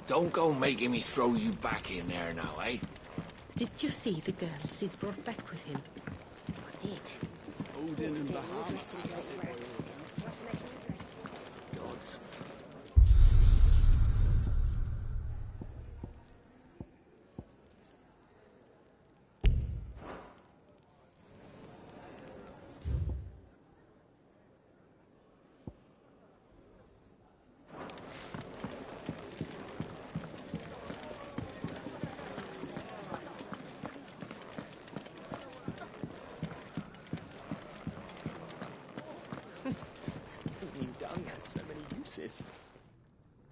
Don't go making me throw you back in there now, eh? Did you see the girl Sid brought back with him? I did. Odin and Bahamut. Gods.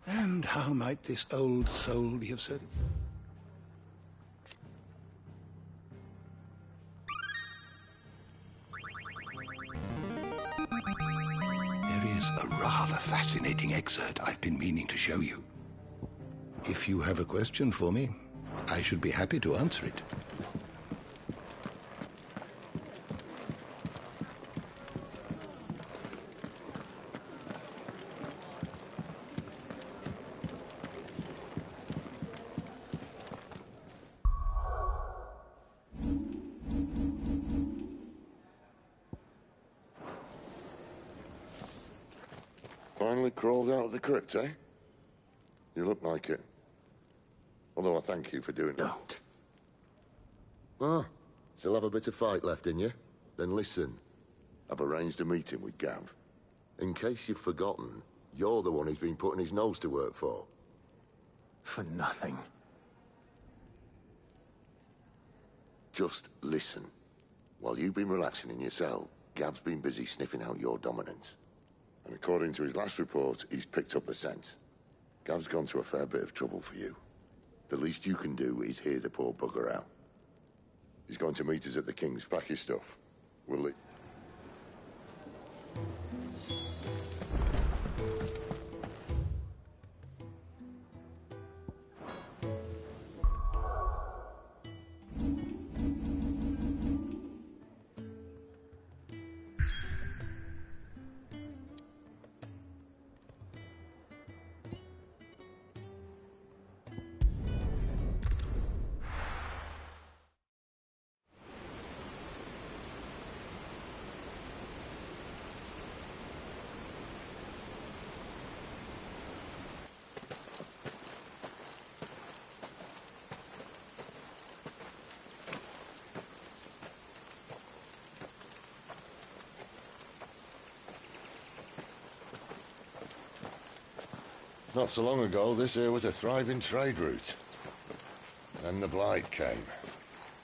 And how might this old soul be of service? There is a rather fascinating excerpt I've been meaning to show you. If you have a question for me, I should be happy to answer it. Finally crawled out of the crypt, eh? You look like it. Although I thank you for doing it. Don't. Ah, still have a bit of fight left in you? Then listen. I've arranged a meeting with Gav. In case you've forgotten, you're the one he's been putting his nose to work for. For nothing. Just listen. While you've been relaxing in your cell, Gav's been busy sniffing out your dominance. And according to his last report, he's picked up a scent. Gav's gone to a fair bit of trouble for you. The least you can do is hear the poor bugger out. He's going to meet us at the King's pack his stuff. Will he? Not so long ago, this here was a thriving trade route. Then the Blight came.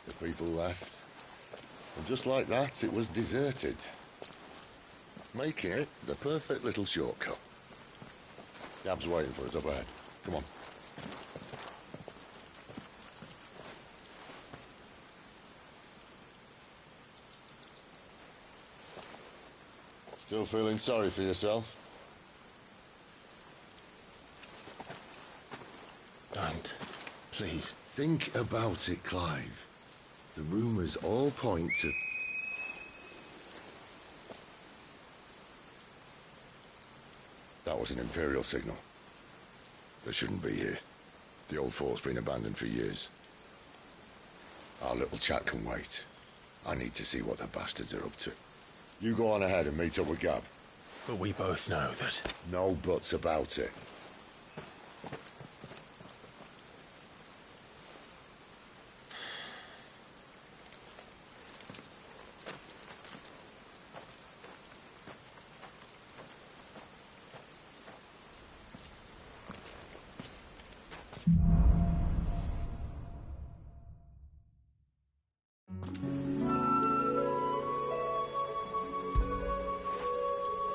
The people left. And just like that, it was deserted. Making it the perfect little shortcut. Gav's waiting for us up ahead. Come on. Still feeling sorry for yourself? Don't. Please. Think about it, Clive. The rumours all point to... That was an Imperial signal. They shouldn't be here. The old fort's been abandoned for years. Our little chat can wait. I need to see what the bastards are up to. You go on ahead and meet up with Gav. But we both know that... No buts about it.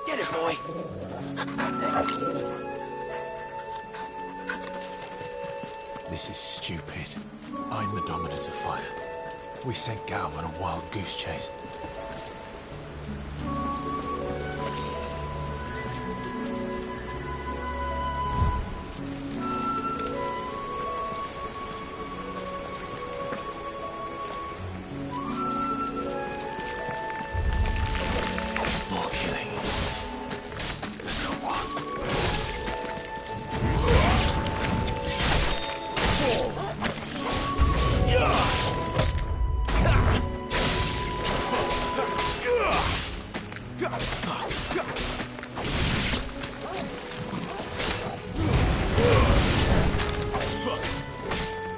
Get it, boy! This is stupid. I'm the dominant of fire. We sent Gav on a wild goose chase.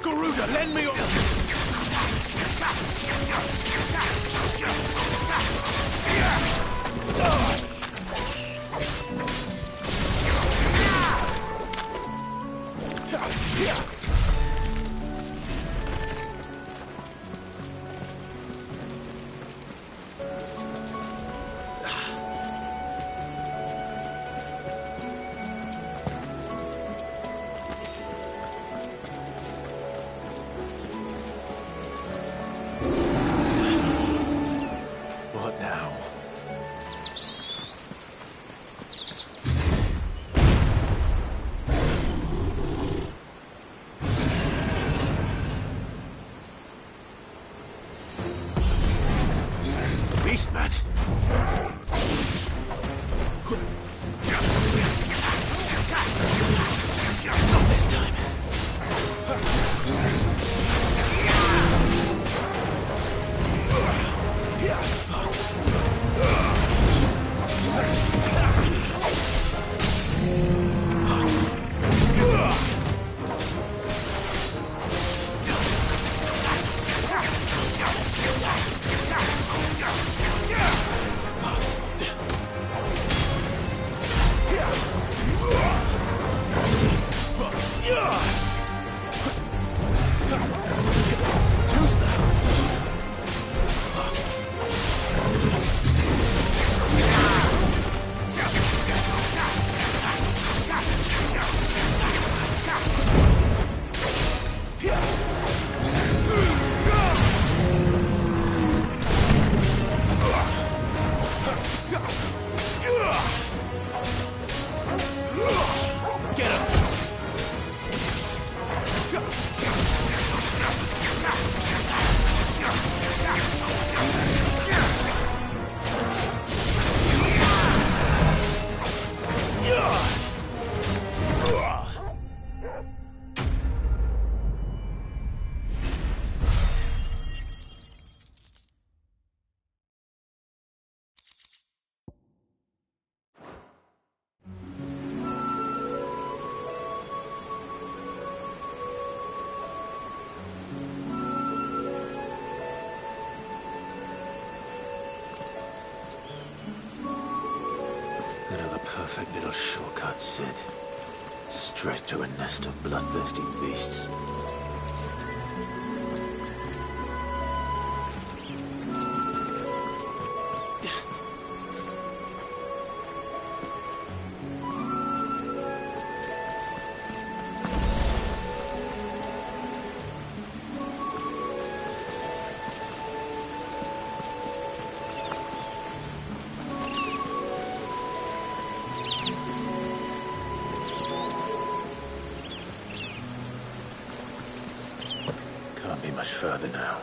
Garuda, lend me your... What now? Beastman! Not this time. Another perfect little shortcut, Sid. Straight to a nest of bloodthirsty beasts. Can't be much further now.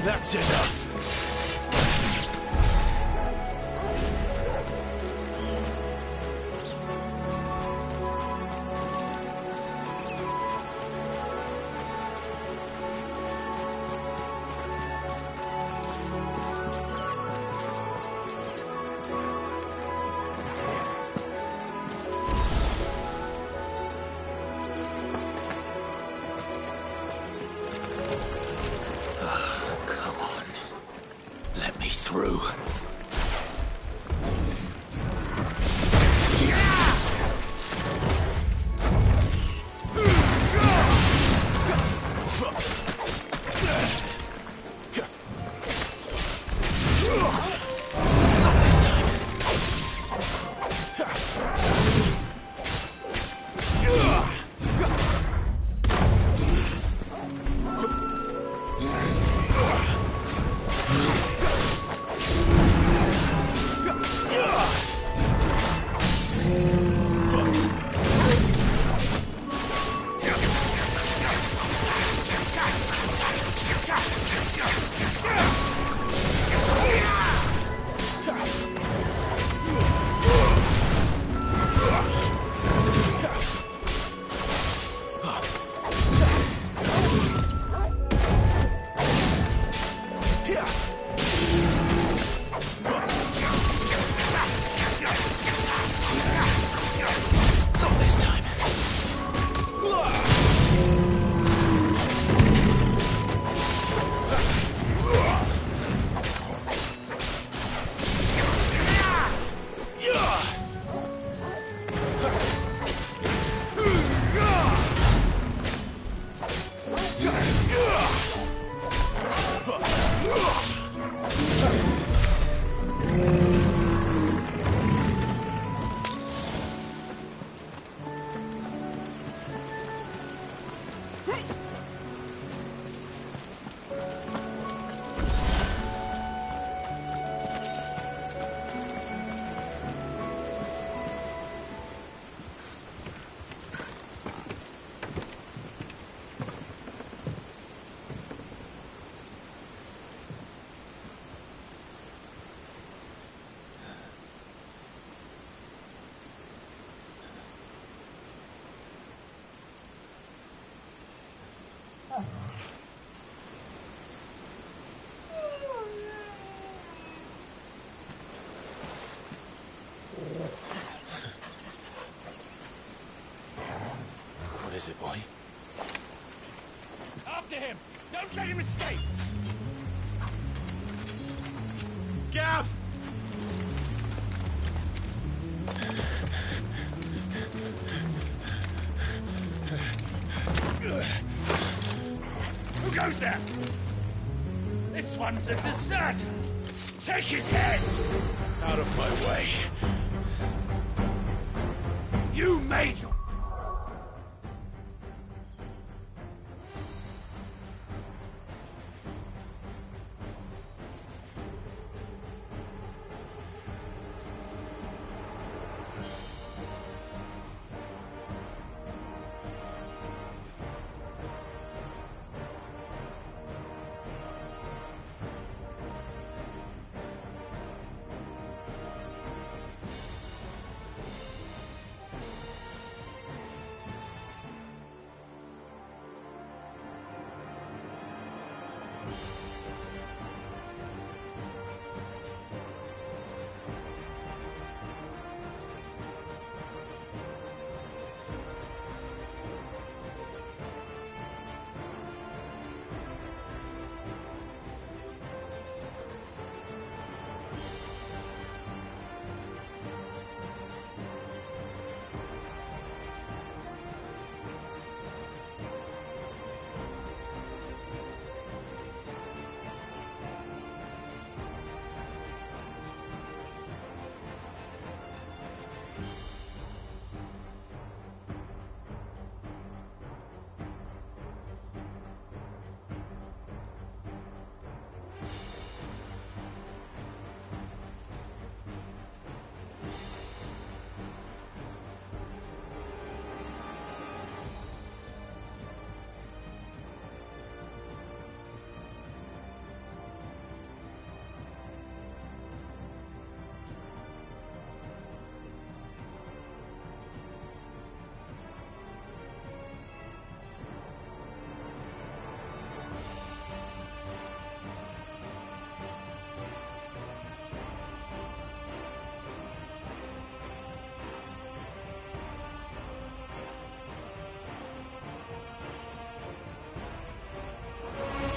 That's enough. Through. Not this time. What is it, boy? After him! Don't let him escape! Gav! Who goes there? This one's a deserter! Take his head! Out of my way. You made your...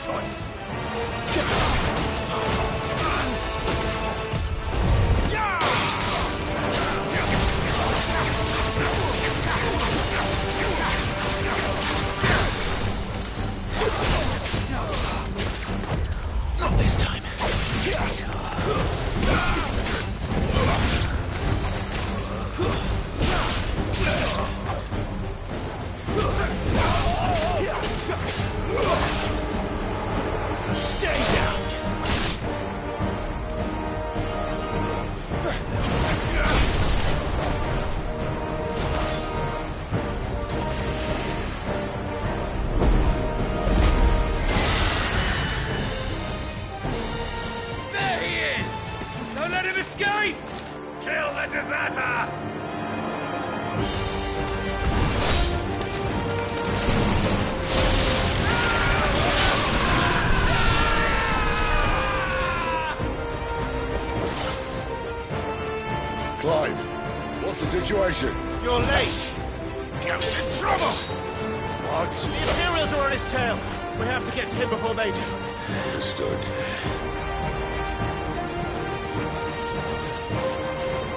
choice. Not this time. Stay down. There he is! Don't let him escape! Kill the deserter! Clive, what's the situation? You're late! Ghost in trouble! What? The Imperials are on his tail. We have to get to him before they do. Understood.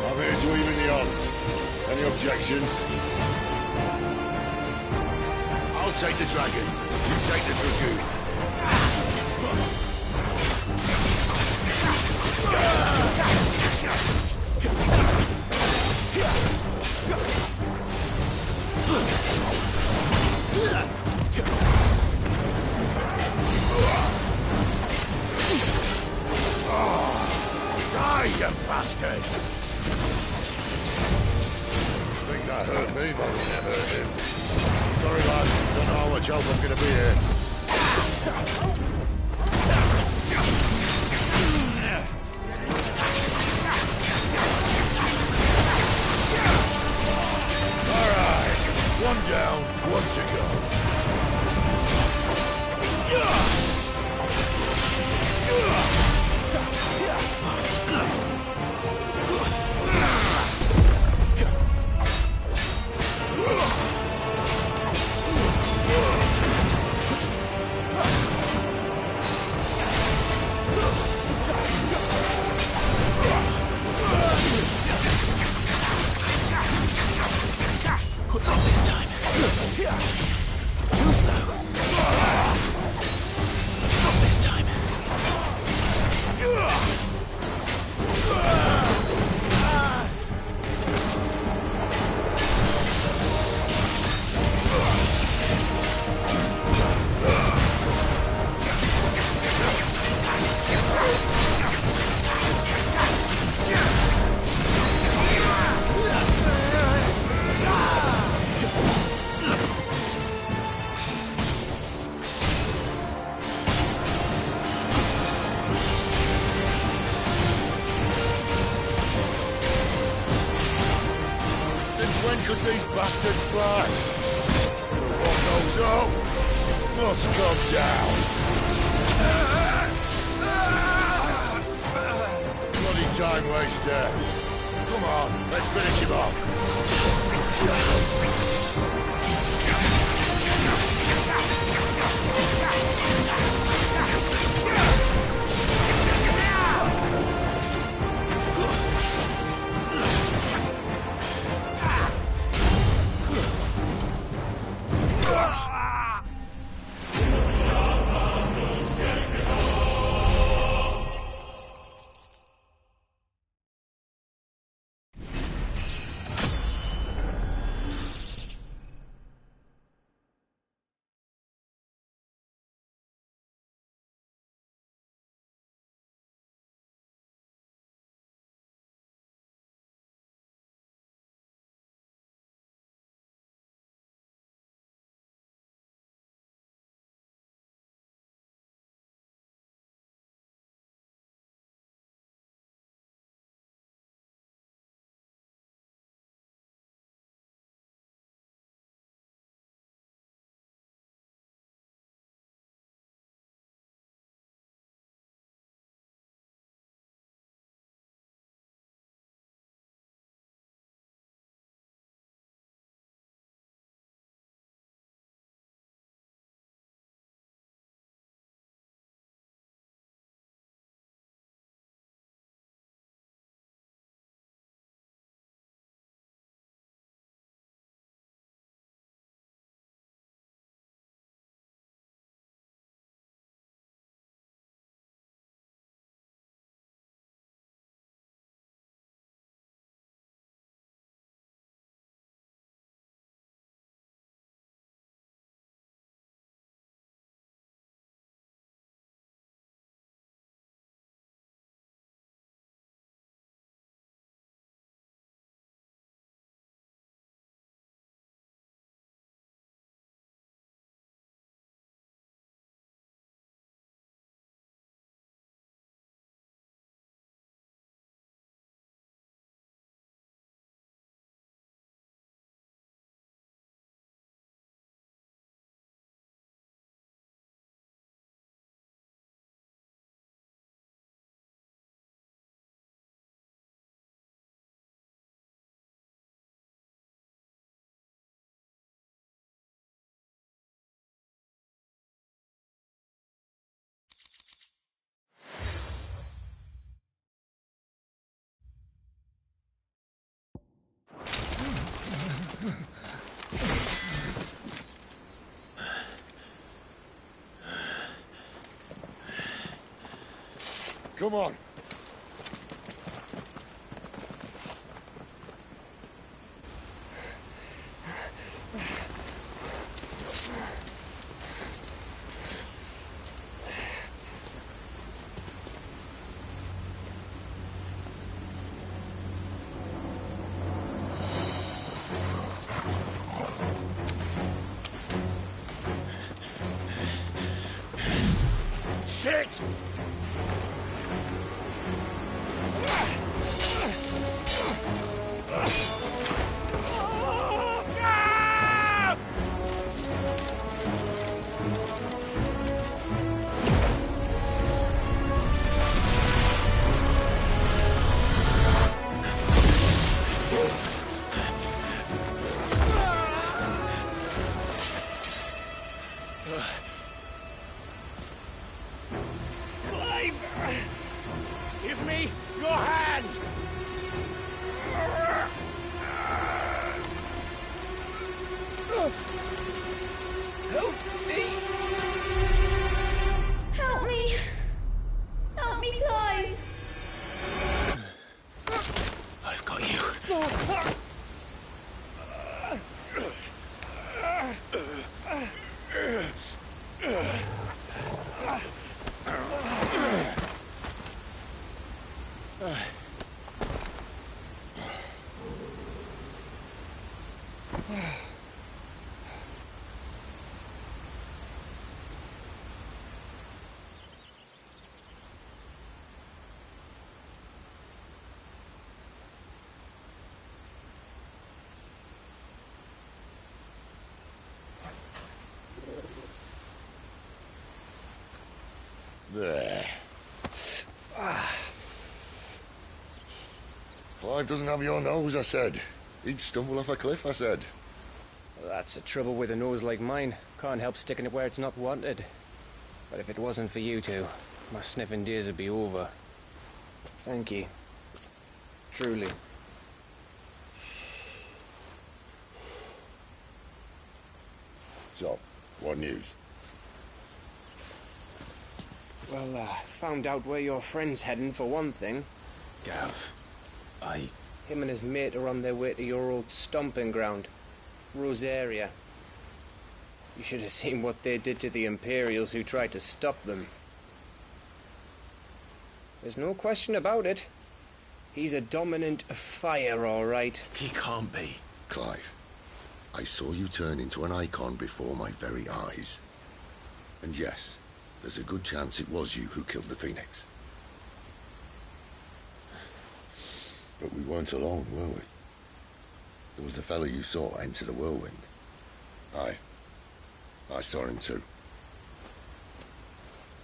I'm here to even the odds. Any objections? I'll take the dragon. You take the dragoon. Die, you bastard! I think that hurt me, but it never hurt him. Sorry, lad. Don't know how much help I'm gonna be here. All right. One down, one to go. Not this time. Too slow. Not this time. When could these bastards fly? The one goes up, must come down. Bloody time waster. Come on, let's finish him off. Come on. Shit! Give me your hand! Help me! Help me! Help me, Clive! I've got you. There. Clive doesn't have your nose, I said. He'd stumble off a cliff, I said. Well, that's the trouble with a nose like mine. Can't help sticking it where it's not wanted. But if it wasn't for you two, my sniffing days would be over. Thank you. Truly. So, what news? Well, found out where your friend's heading, for one thing. Gav, Him and his mate are on their way to your old stomping ground, Rosaria. You should have seen what they did to the Imperials who tried to stop them. There's no question about it. He's a dominant of fire, all right. he can't be. Clive, I saw you turn into an icon before my very eyes. And yes, there's a good chance it was you who killed the Phoenix. But we weren't alone, were we? There was the fella you saw enter the whirlwind. I saw him too.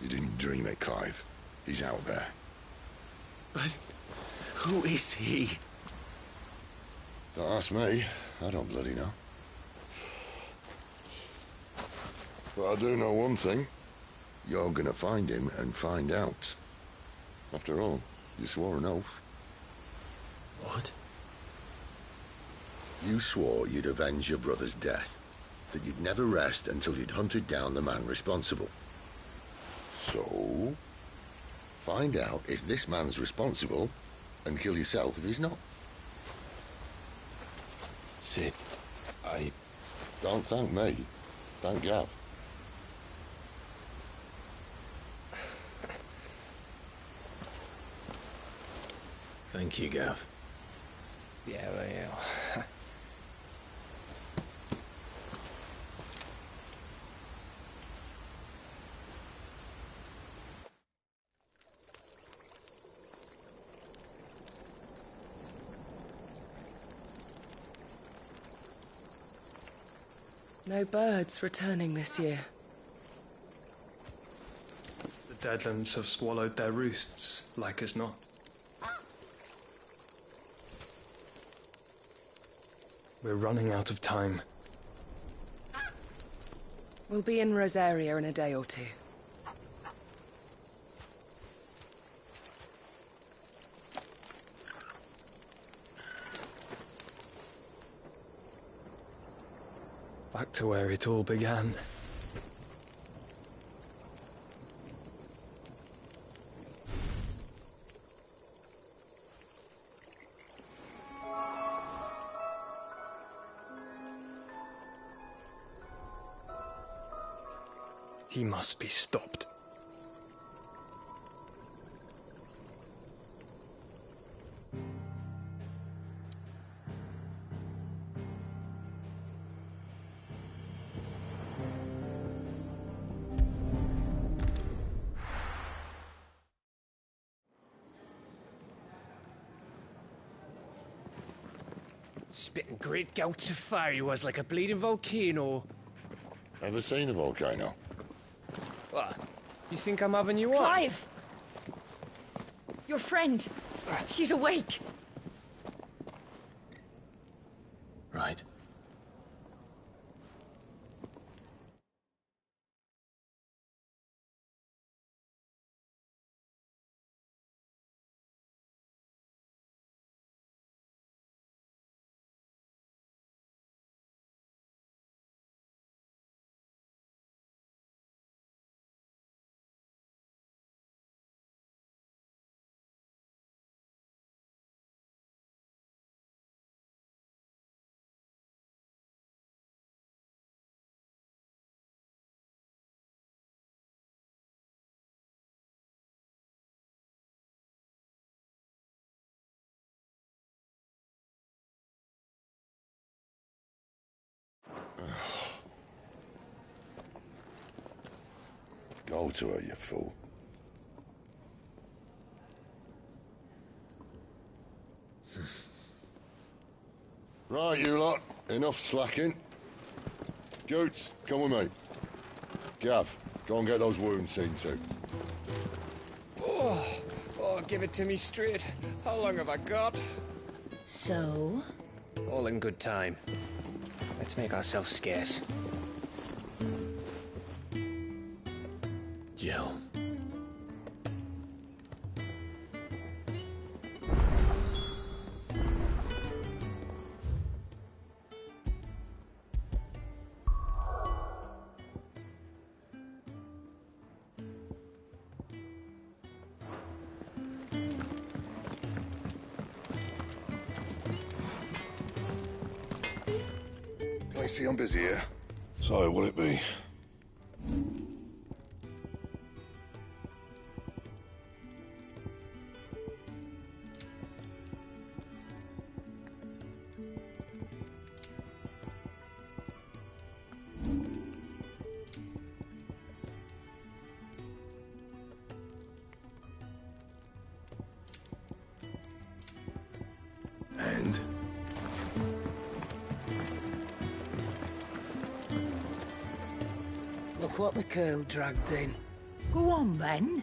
You didn't dream it, Clive. He's out there. But who is he? Don't ask me. I don't bloody know. But I do know one thing. You're gonna find him and find out. After all, you swore an oath. What? You swore you'd avenge your brother's death, that you'd never rest until you'd hunted down the man responsible. So, find out if this man's responsible, and kill yourself if he's not. Sid, Don't thank me. Thank Gav. Thank you, Gav. Yeah, well, yeah. No birds returning this year. The Deadlands have swallowed their roosts, like as not. We're running out of time. We'll be in Rosaria in a day or two. Back to where it all began. He must be stopped. Spitting great gouts of fire he was, like a bleeding volcano. Ever seen a volcano? What? You think I'm having you on? Clive! Your friend. She's awake. Right. Go to her, you fool. Right, you lot. Enough slacking. Goots, come with me. Gav, go and get those wounds seen to. Oh, give it to me straight. How long have I got? So? All in good time. Let's make ourselves scarce. Jill. I see I'm busy here. So, will it be? And? Look what the girl dragged in. Go on then.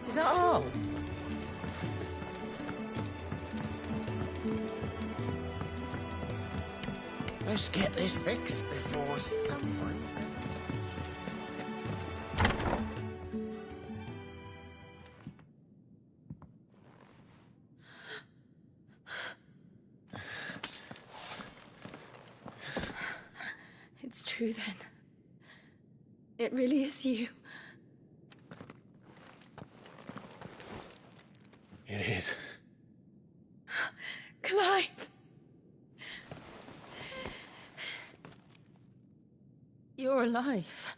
Is that all? Let's get this fixed before someone... It's true then. It really is you. It is. Clive! You're alive.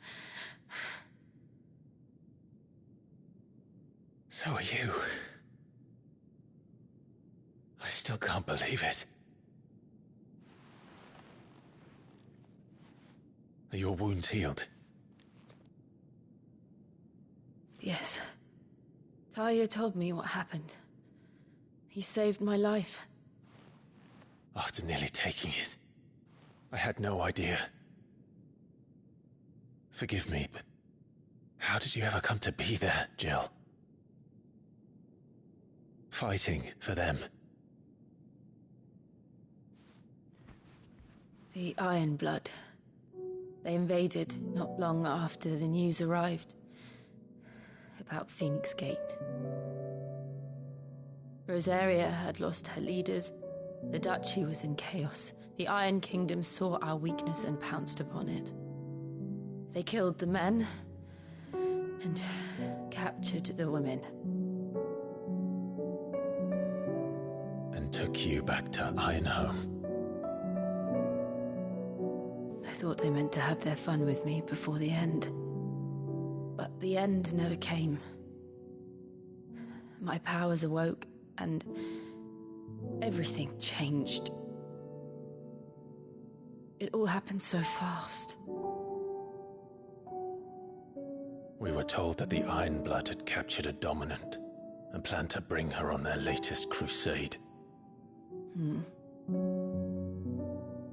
So are you. I still can't believe it. Are your wounds healed? Yes. Talia told me what happened. You saved my life. After nearly taking it, I had no idea. Forgive me, but how did you ever come to be there, Jill? Fighting for them. The Iron Blood. They invaded not long after the news arrived. A about Phoenix Gate. Rosaria had lost her leaders. The Duchy was in chaos. The Iron Kingdom saw our weakness and pounced upon it. They killed the men and captured the women. And took you back to Ironhome. I thought they meant to have their fun with me before the end. But the end never came. My powers awoke, and everything changed. It all happened so fast. We were told that the Ironblood had captured a dominant and planned to bring her on their latest crusade.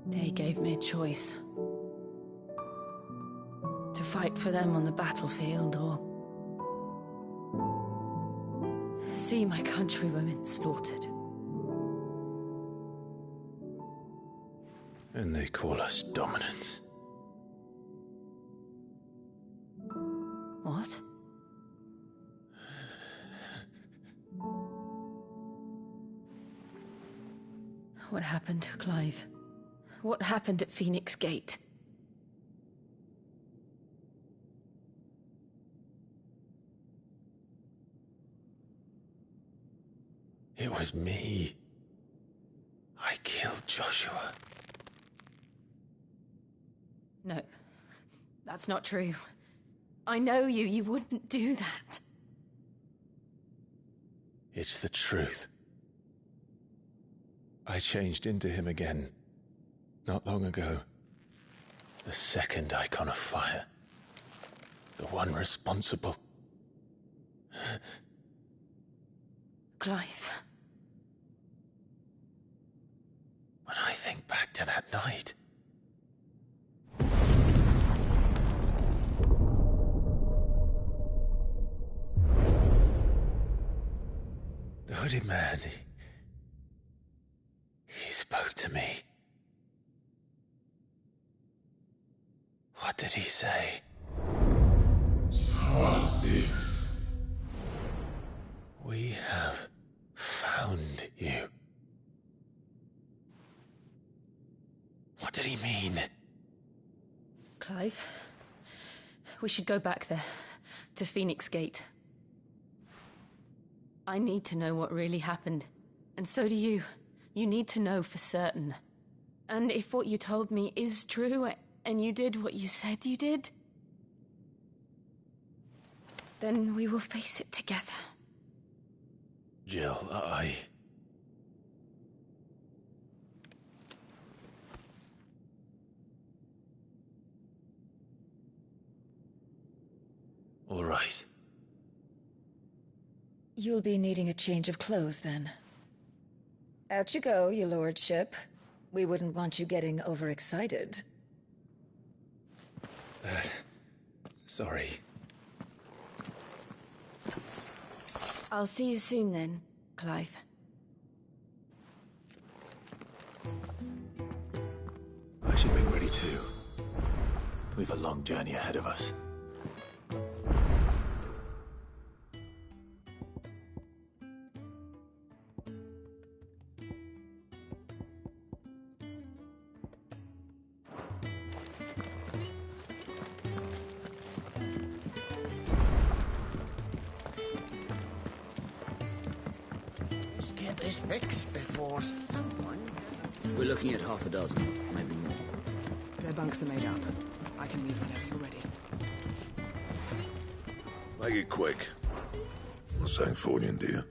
They gave me a choice. To fight for them on the battlefield, or see my countrywomen slaughtered. And they call us dominants. What? What happened, Clive? What happened at Phoenix Gate? It was me. I killed Joshua. No, that's not true. I know you. You wouldn't do that. It's the truth. I changed into him again, not long ago. The second icon of fire. The one responsible. Clive. When I think back to that night... The hooded man, he spoke to me. What did he say? XVI. We have found you. What did he mean? Clive, we should go back there, to Phoenix Gate. I need to know what really happened, and so do you. You need to know for certain. And if what you told me is true, and you did what you said you did, then we will face it together. Jill, All right. You'll be needing a change of clothes, then. Out you go, your lordship. We wouldn't want you getting overexcited. Sorry. I'll see you soon then, Clive. I should be ready too. We've a long journey ahead of us. Let's get this fixed before someone doesn't... We're looking at half a dozen, maybe more. Their bunks are made up. I can leave whenever you're ready. Make it quick. Thanks for you, dear.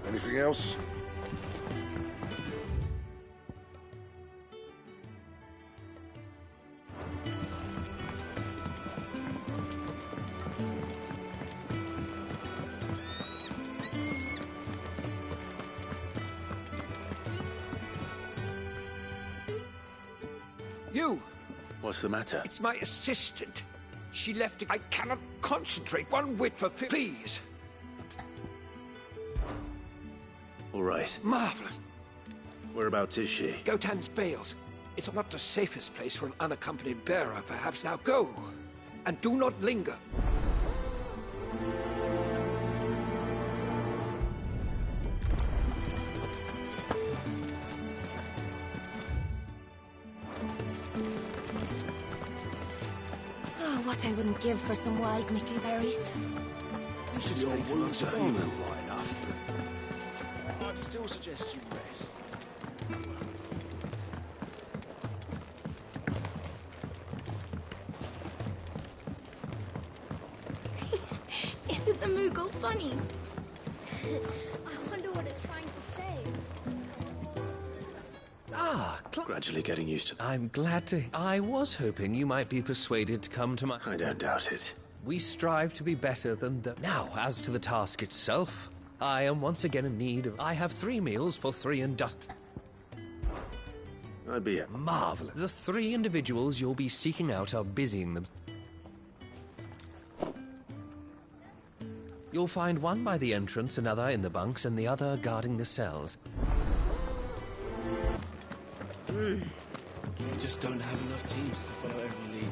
Anything else? You! What's the matter? It's my assistant. She left it. I cannot concentrate one whit for please. All right. Marvelous. Whereabouts is she? Gotan's Bales. It's not the safest place for an unaccompanied bearer, perhaps. Now go, and do not linger. Oh, what I wouldn't give for some wild mickleberries. You should Your take some wounds are antibiotics. healing right enough. I'd still suggest you rest. Isn't the Moogle funny? I wonder what it's trying to say. Gradually getting used to I'm glad to... I was hoping you might be persuaded to come to my... I don't doubt it. We strive to be better than the... Now, as to the task itself, I am once again in need of... I have 3 meals for 3 I'd be a... Marvelous. The 3 individuals you'll be seeking out are busying them. You'll find one by the entrance, another in the bunks, and the other guarding the cells. We just don't have enough teams to follow every lead.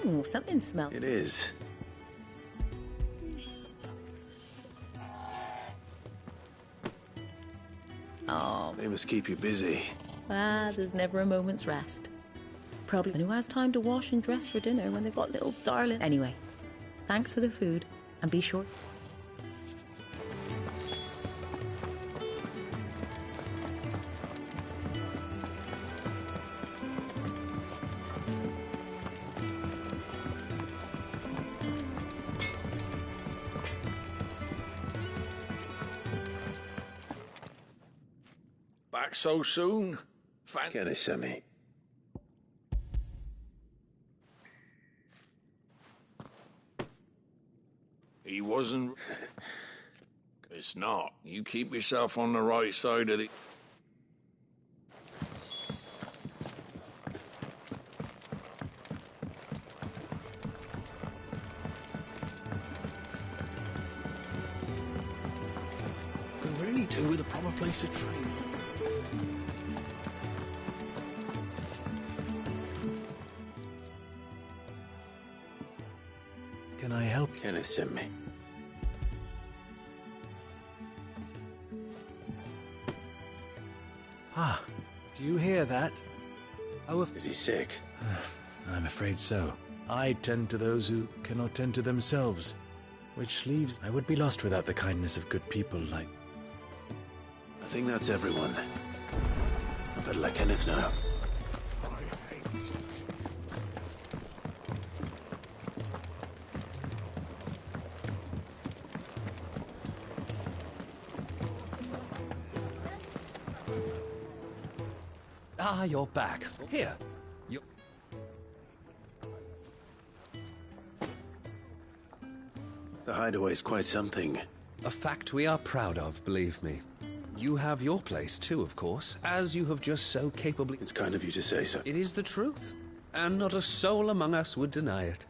Ooh, something smells. It is. Oh. They must keep you busy. There's never a moment's rest. Probably who has time to wash and dress for dinner when they've got little darling. Anyway, thanks for the food, and be sure. Back so soon? Can I send me? He wasn't... It's not. You keep yourself on the right side of the... Could really do with a proper place to train. Can I help? Kenneth sent me. Ah, do you hear that? Oh, Is he sick? I'm afraid so. I tend to those who cannot tend to themselves, which leaves... I would be lost without the kindness of good people like... I think that's everyone. I better let Kenneth know. Ah, you're back. Here. You... The hideaway's quite something. A fact we are proud of, believe me. You have your place too, of course, as you have just so capably... It's kind of you to say so. It is the truth, and not a soul among us would deny it.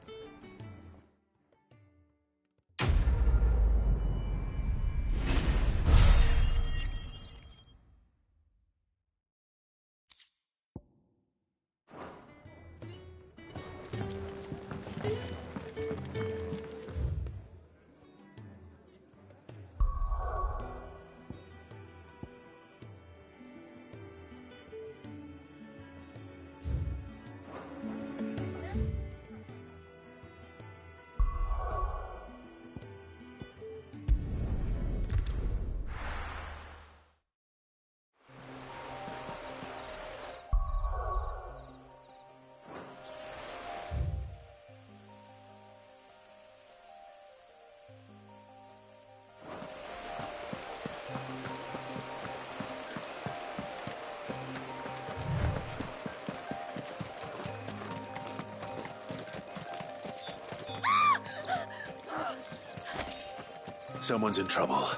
Someone's in trouble.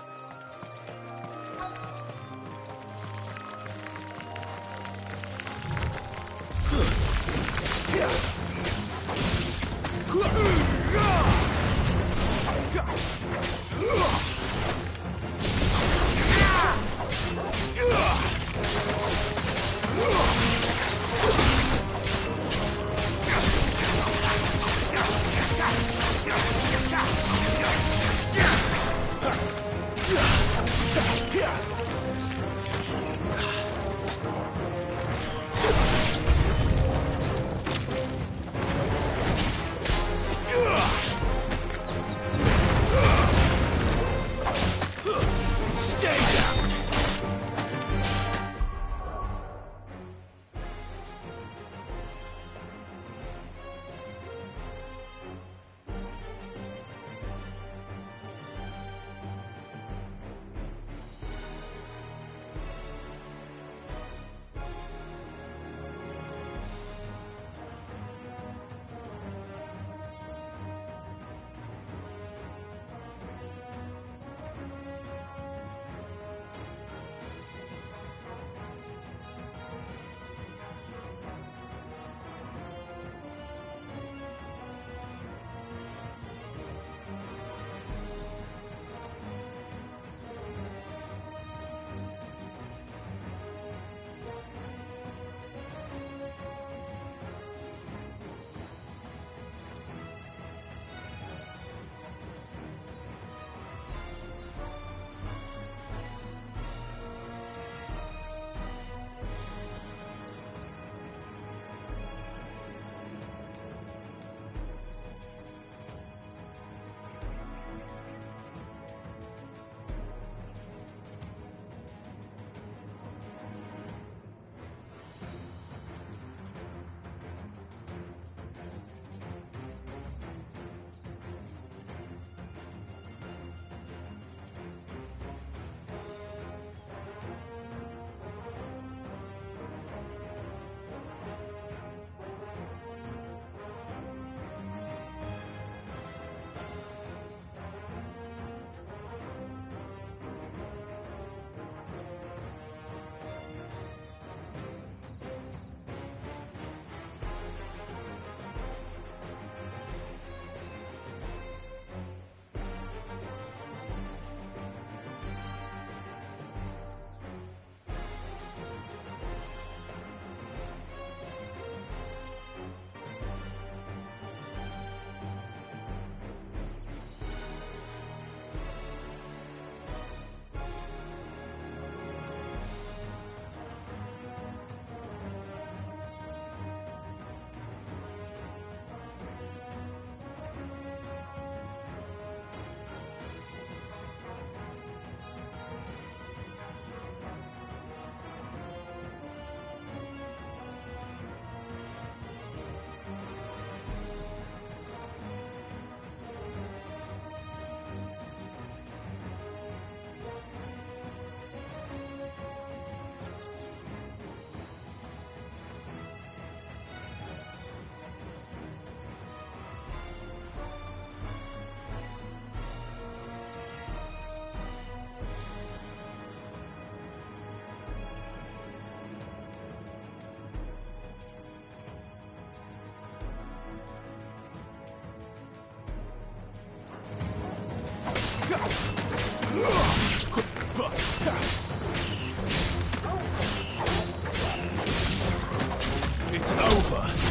It's over.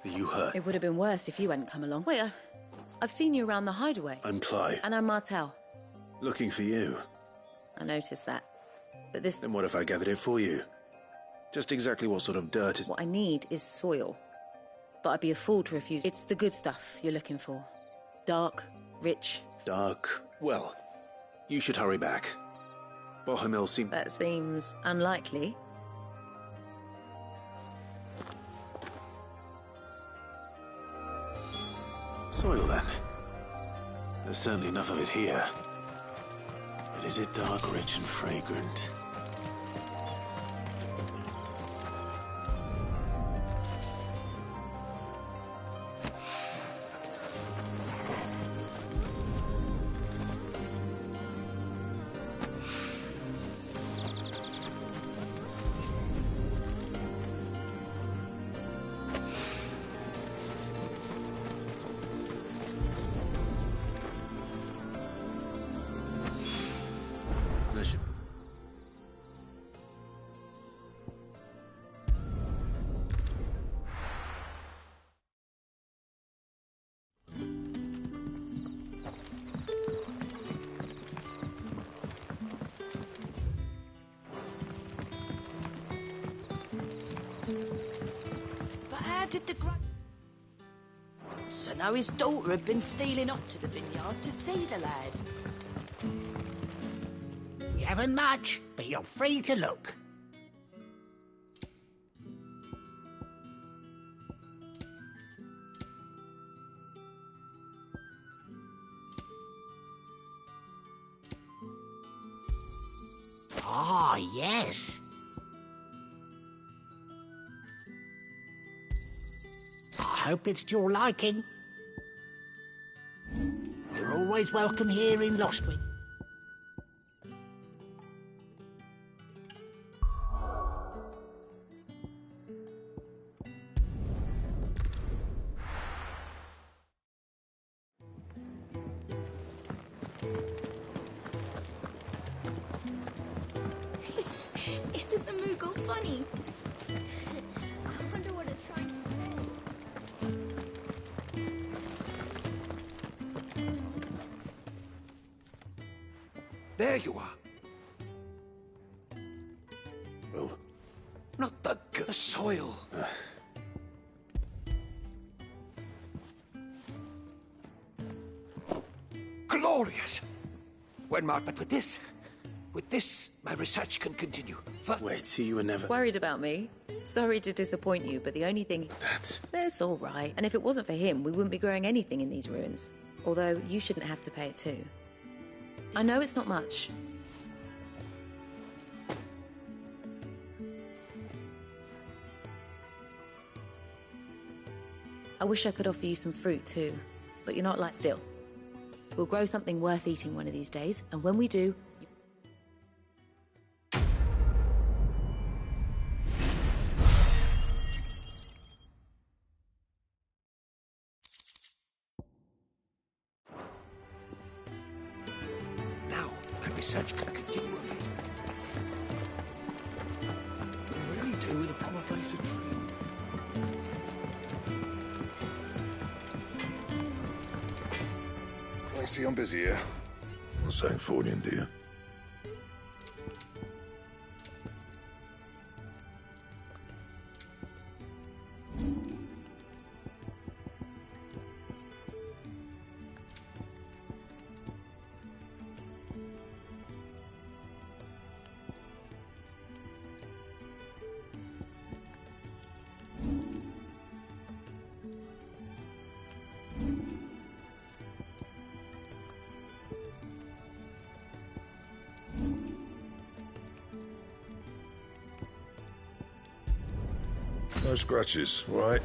Are you hurt? It would have been worse if you hadn't come along. Wait, I've seen you around the hideaway. I'm Clive. And I'm Martel. Looking for you. I noticed that. But this... Then what if I gathered it for you? Just exactly what sort of dirt is... What I need is soil. But I'd be a fool to refuse. It's the good stuff you're looking for. Dark, rich. Dark? Well, you should hurry back. Bohemil seems... That seems unlikely. Soil, then. There's certainly enough of it here. But is it dark, rich, and fragrant? So now his daughter had been stealing off to the vineyard to see the lad. You haven't much, but you're free to look. Ah, yes. I hope it's to your liking. You're always welcome here in Lostwick. Isn't the Moogle funny? I wonder what it's trying to say. There you are. Well, not the soil. Glorious. When marked, but with this, my research can continue. Wait, see, you were never... Worried about me? Sorry to disappoint you, but the only thing... That's all right. And if it wasn't for him, we wouldn't be growing anything in these ruins. Although, you shouldn't have to pay it too. I know it's not much. I wish I could offer you some fruit too, but you're not like still. We'll grow something worth eating one of these days, and when we do... Now, my research can continue apace. What do you do with a proper place to tree? I see I'm busy here. What's that for you, dear? No scratches, right?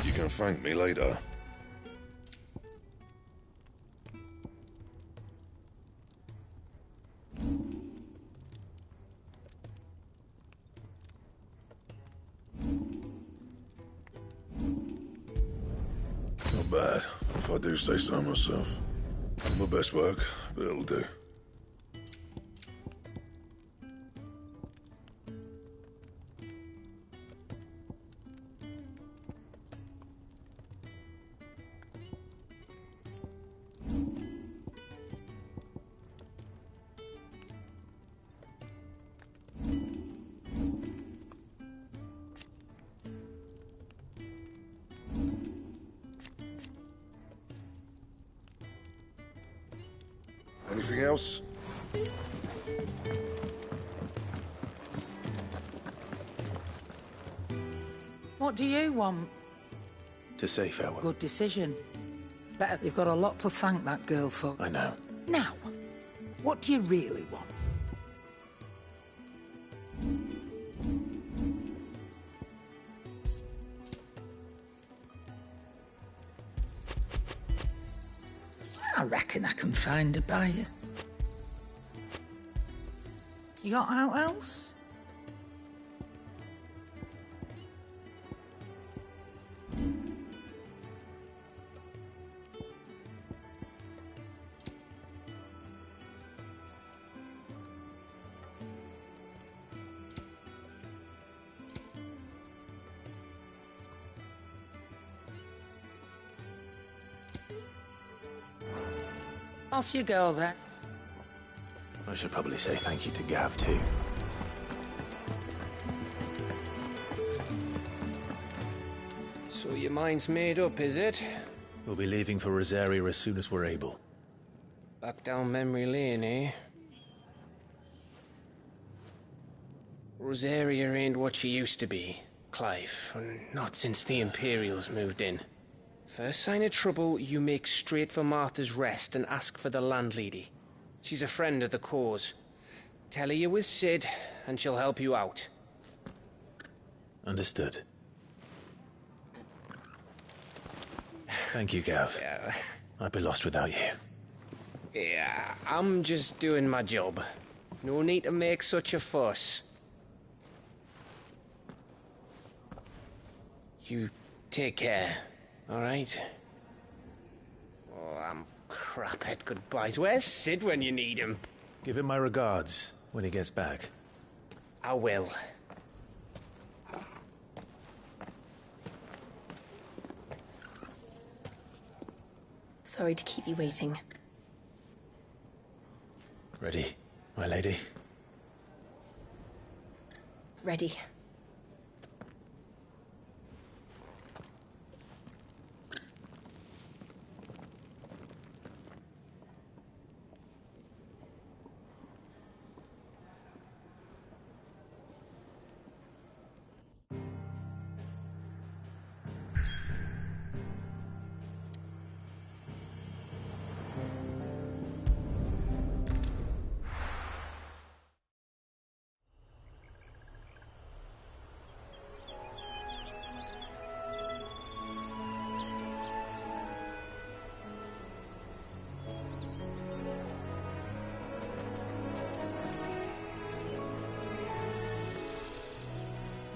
You can thank me later. Not bad, if I do say so myself. Not my best work, but it'll do. Anything else? What do you want? To say farewell. Good decision. Bet you've got a lot to thank that girl for. I know. Now, what do you really want? I reckon I can find a buyer. You got out else? Off you go, then. I should probably say thank you to Gav, too. So your mind's made up, is it? We'll be leaving for Rosaria as soon as we're able. Back down memory lane, eh? Rosaria ain't what she used to be, Clive. Not since the Imperials moved in. First sign of trouble, you make straight for Martha's Rest and ask for the landlady. She's a friend of the cause. Tell her you was Sid, and she'll help you out. Understood. Thank you, Gav. Yeah. I'd be lost without you. Yeah, I'm just doing my job. No need to make such a fuss. You take care, all right? Oh, I'm crap at goodbyes. Where's Sid when you need him? Give him my regards when he gets back. I will. Sorry to keep you waiting. Ready, my lady? Ready.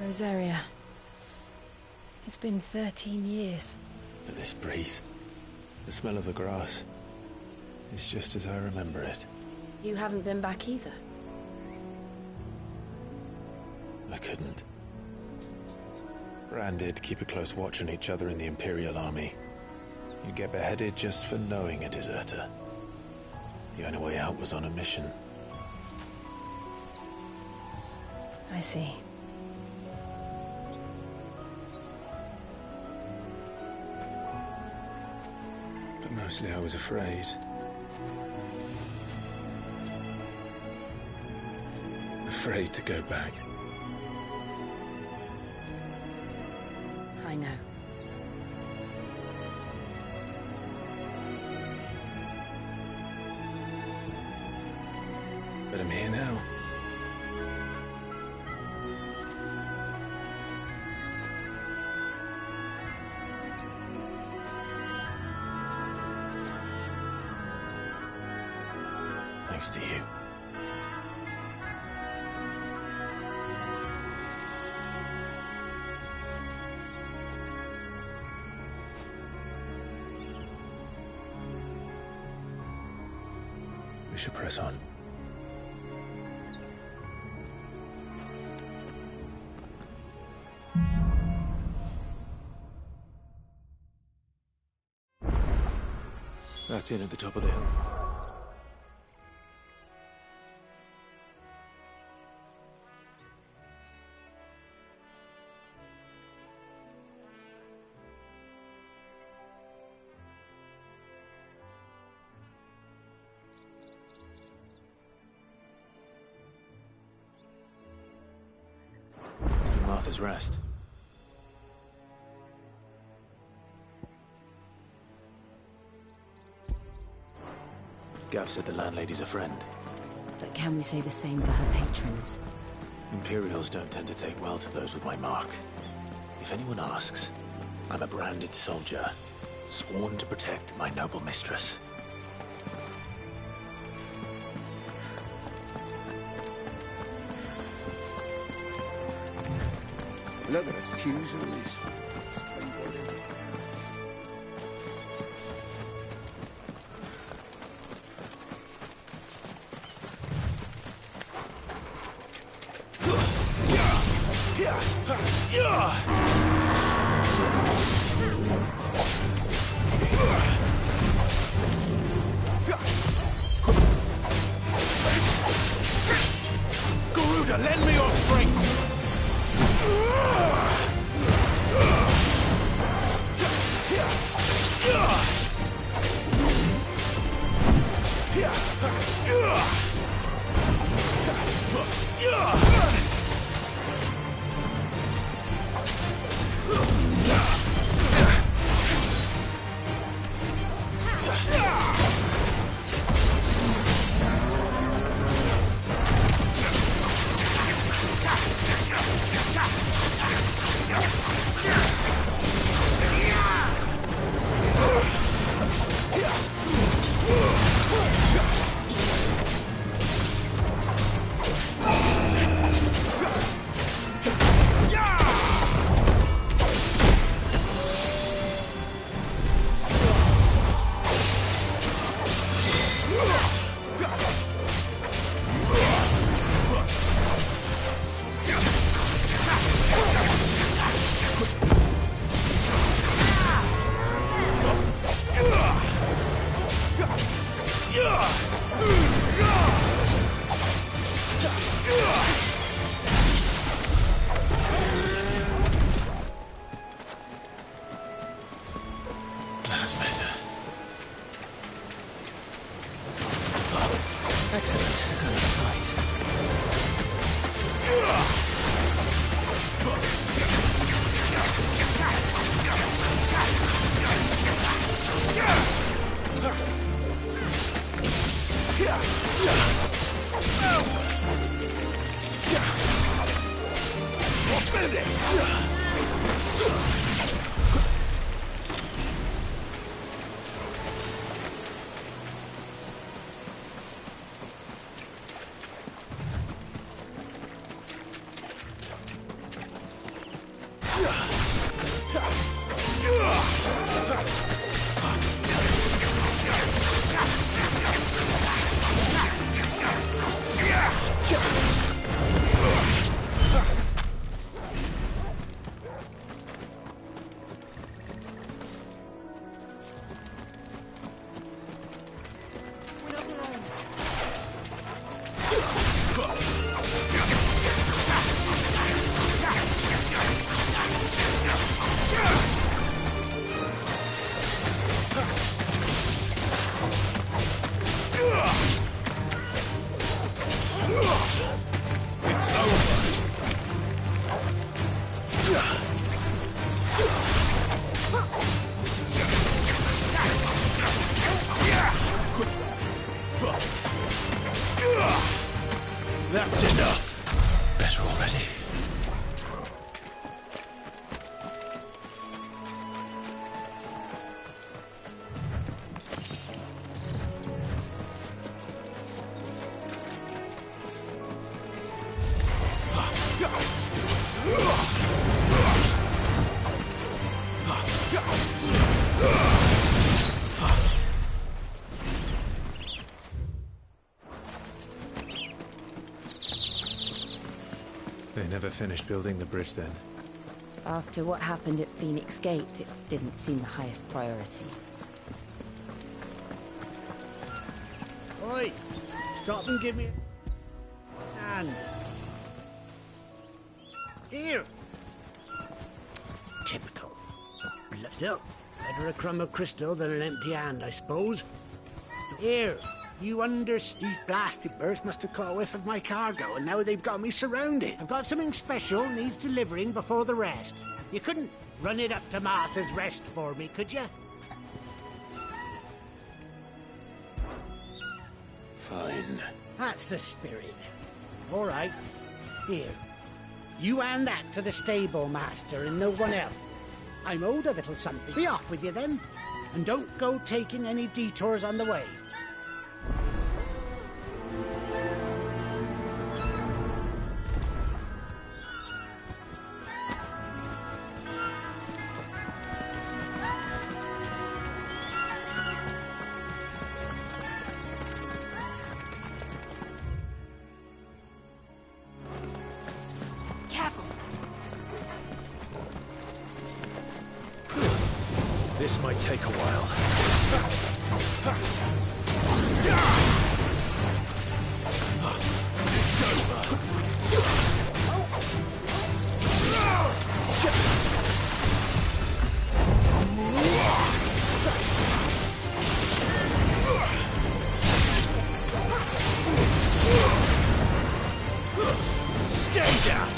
Rosaria. It's been 13 years. But this breeze, the smell of the grass, it's just as I remember it. You haven't been back either. I couldn't. Rand did keep a close watch on each other in the Imperial Army. You'd get beheaded just for knowing a deserter. The only way out was on a mission. I see. But mostly I was afraid. Afraid to go back. I know. But I'm here now. Thanks to you. We should press on. That's in at the top of the hill. Martha's Rest. Gav said the landlady's a friend. But can we say the same for her patrons? Imperials don't tend to take well to those with my mark. If anyone asks, I'm a branded soldier, sworn to protect my noble mistress. Look at the fuse on this one. Explains what it is. Garuda, lend me your strength! That's better. Excellent. Another fight. That's enough. Better already. They never finished building the bridge then. After what happened at Phoenix Gate, it didn't seem the highest priority. Oi! Stop and give me a hand. Here! Typical. Still, better a crumb of crystal than an empty hand, I suppose. Here, These blasted birds must have caught a whiff of my cargo, and now they've got me surrounded. I've got something special needs delivering before the rest. You couldn't run it up to Martha's Rest for me, could you? Fine. That's the spirit. All right. Here. You hand that to the stable master and no one else. I'm owed a little something. Be off with you then. And don't go taking any detours on the way. This might take a while. It's over. Stay down!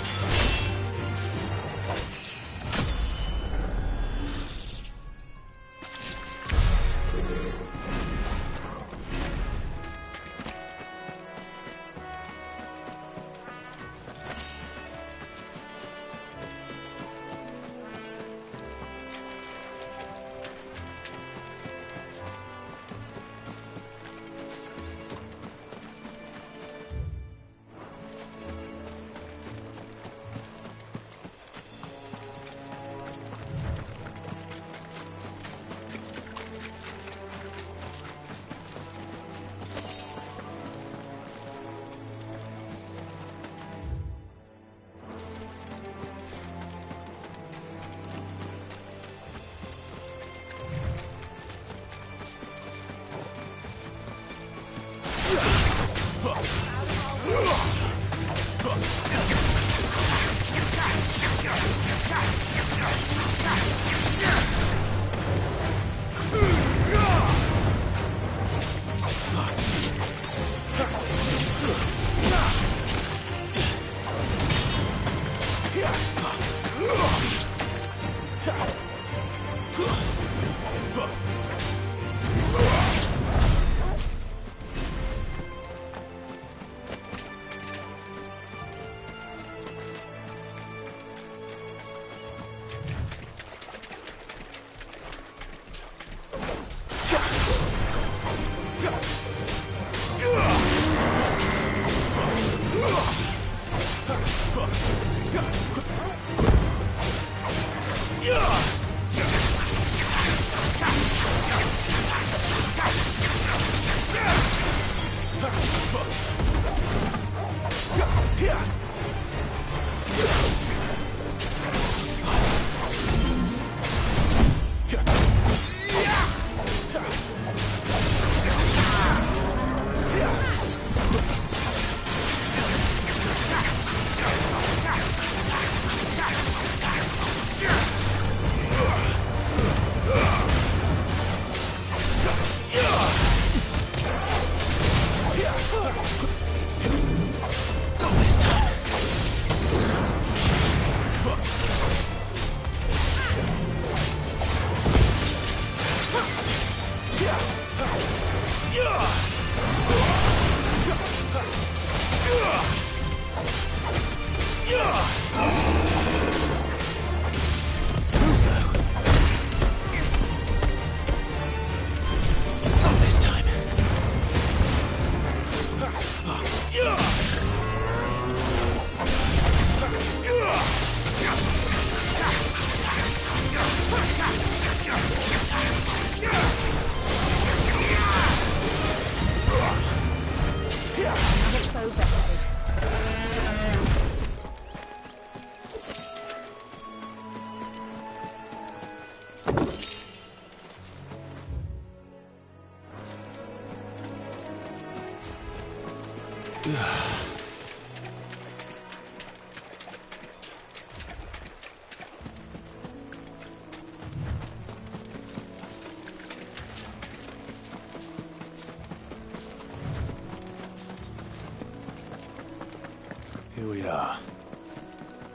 are.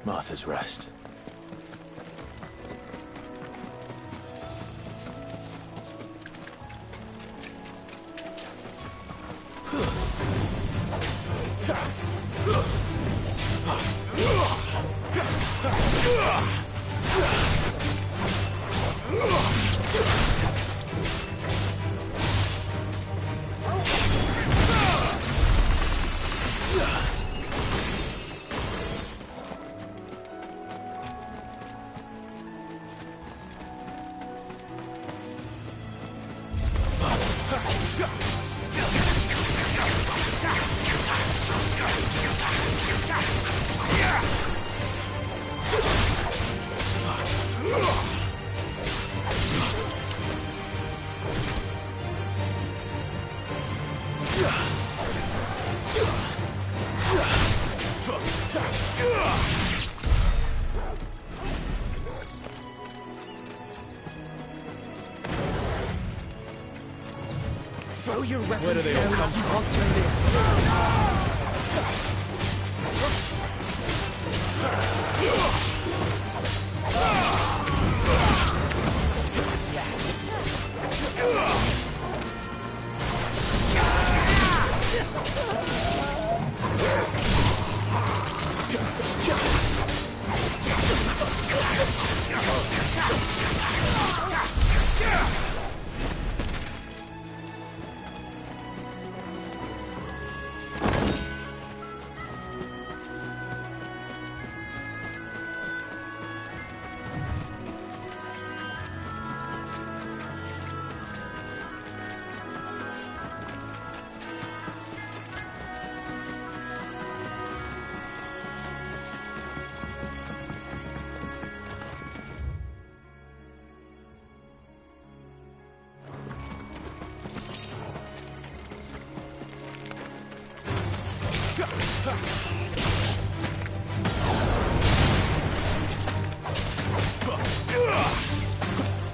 Martha's Rest. Throw your weapons Where do they all down. come You from? want to live.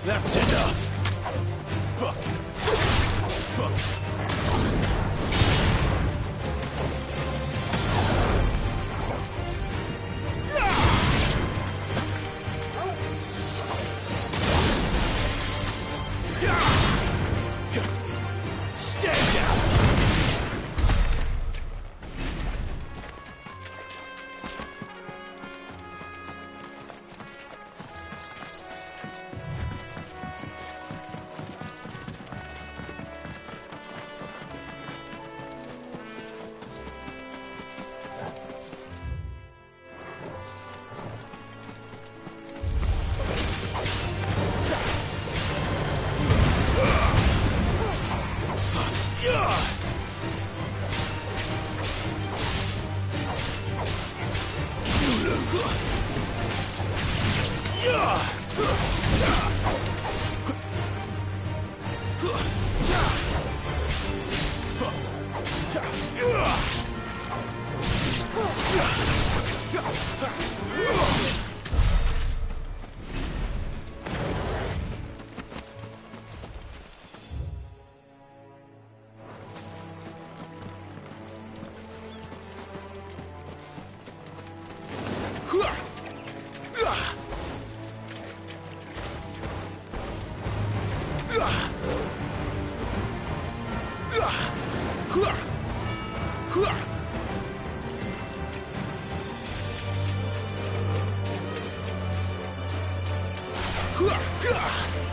That's enough. Stay down.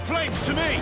Flames to me!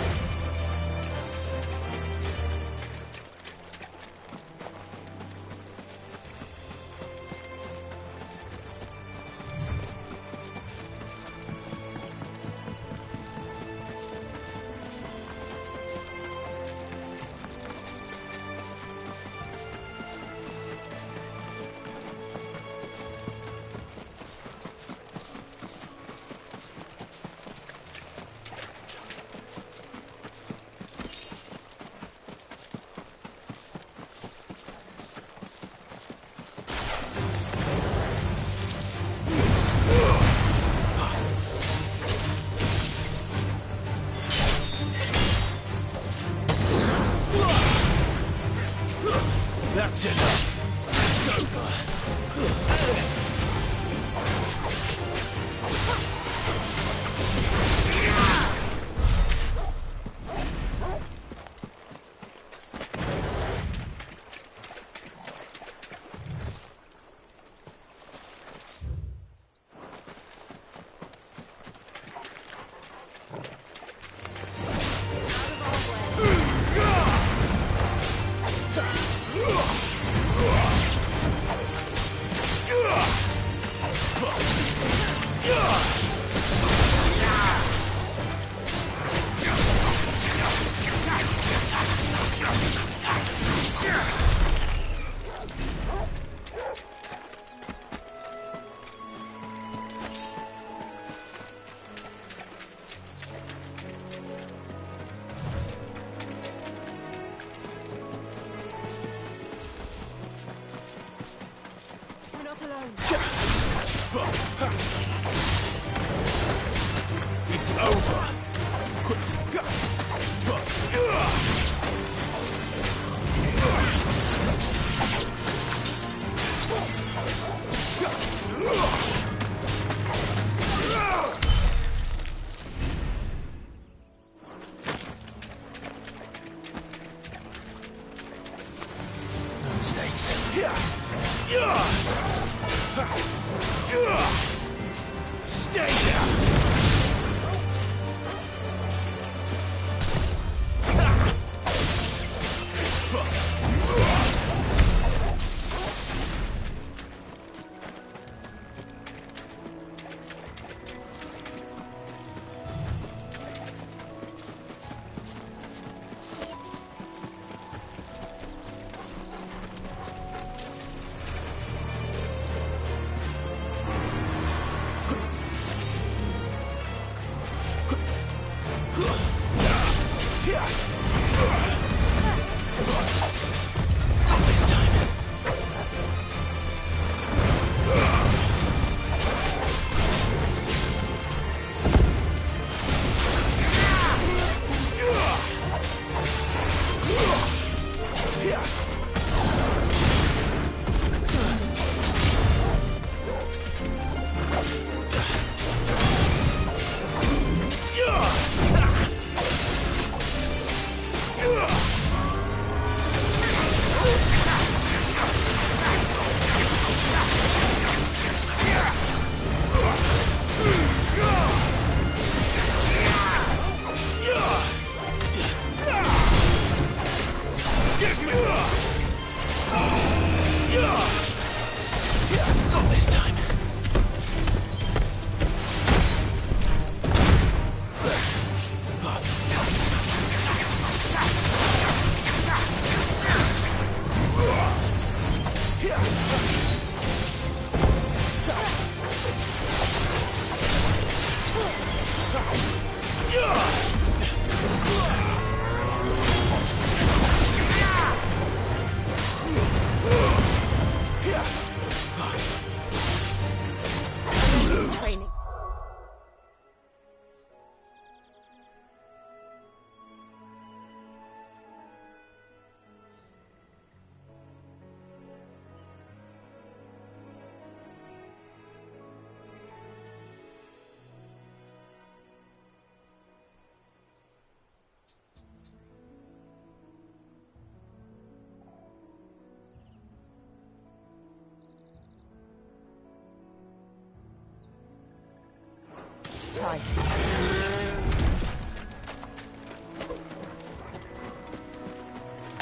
PS5.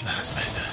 That's better.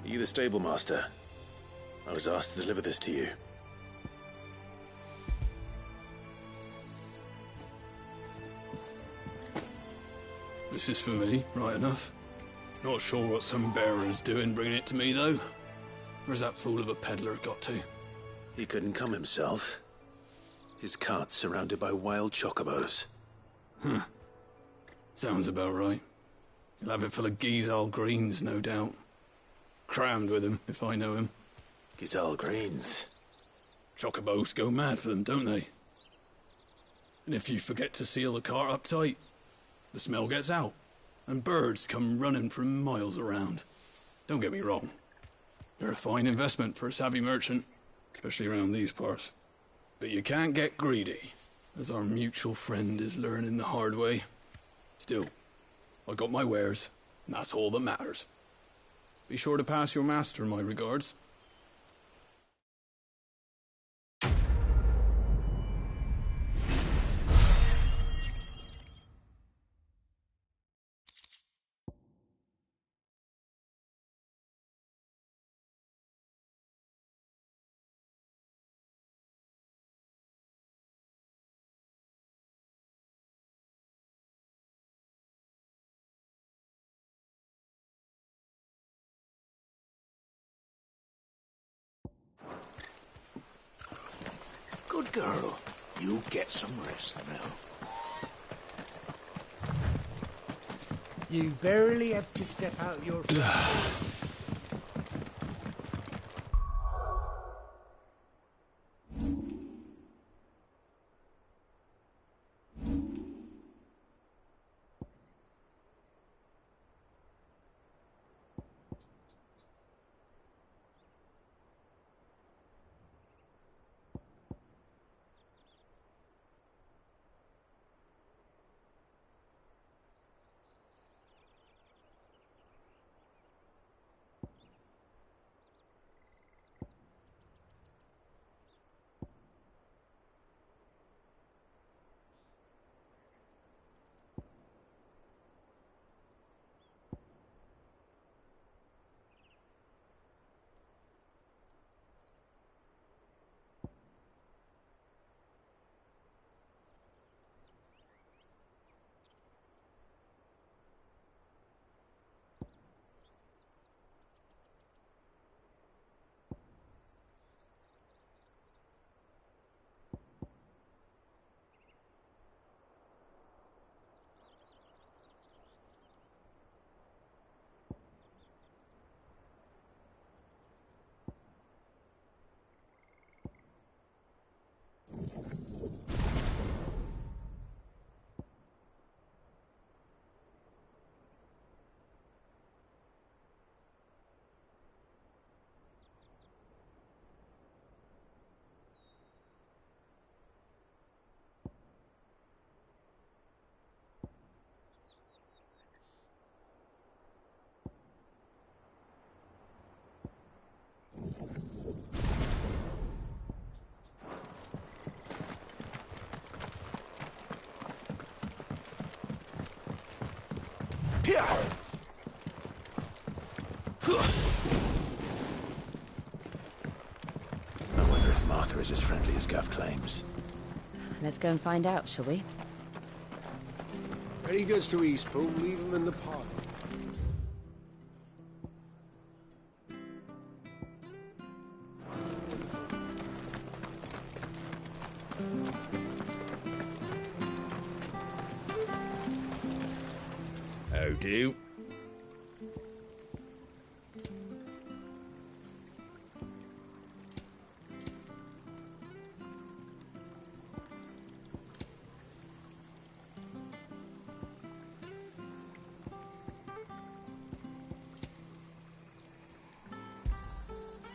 Are you the stable master? I was asked to deliver this to you. This is for me, right enough. Not sure what some bearer's doing bringing it to me, though. Where's that fool of a peddler got to? He couldn't come himself. His cart's surrounded by wild chocobos. Huh. Sounds about right. He'll have it full of Gizal greens, no doubt. Crammed with him, if I know him. Gizal greens? Chocobos go mad for them, don't they? And if you forget to seal the cart up tight, the smell gets out, and birds come running from miles around. Don't get me wrong. They're a fine investment for a savvy merchant, especially around these parts. But you can't get greedy, as our mutual friend is learning the hard way. Still, I got my wares, and that's all that matters. Be sure to pass your master my regards. Good girl. You get some rest now. You barely have to step out your... Here! I wonder if Martha is as friendly as Gav claims. Let's go and find out, shall we? When he goes to Eastpool, leave him in the park. How do?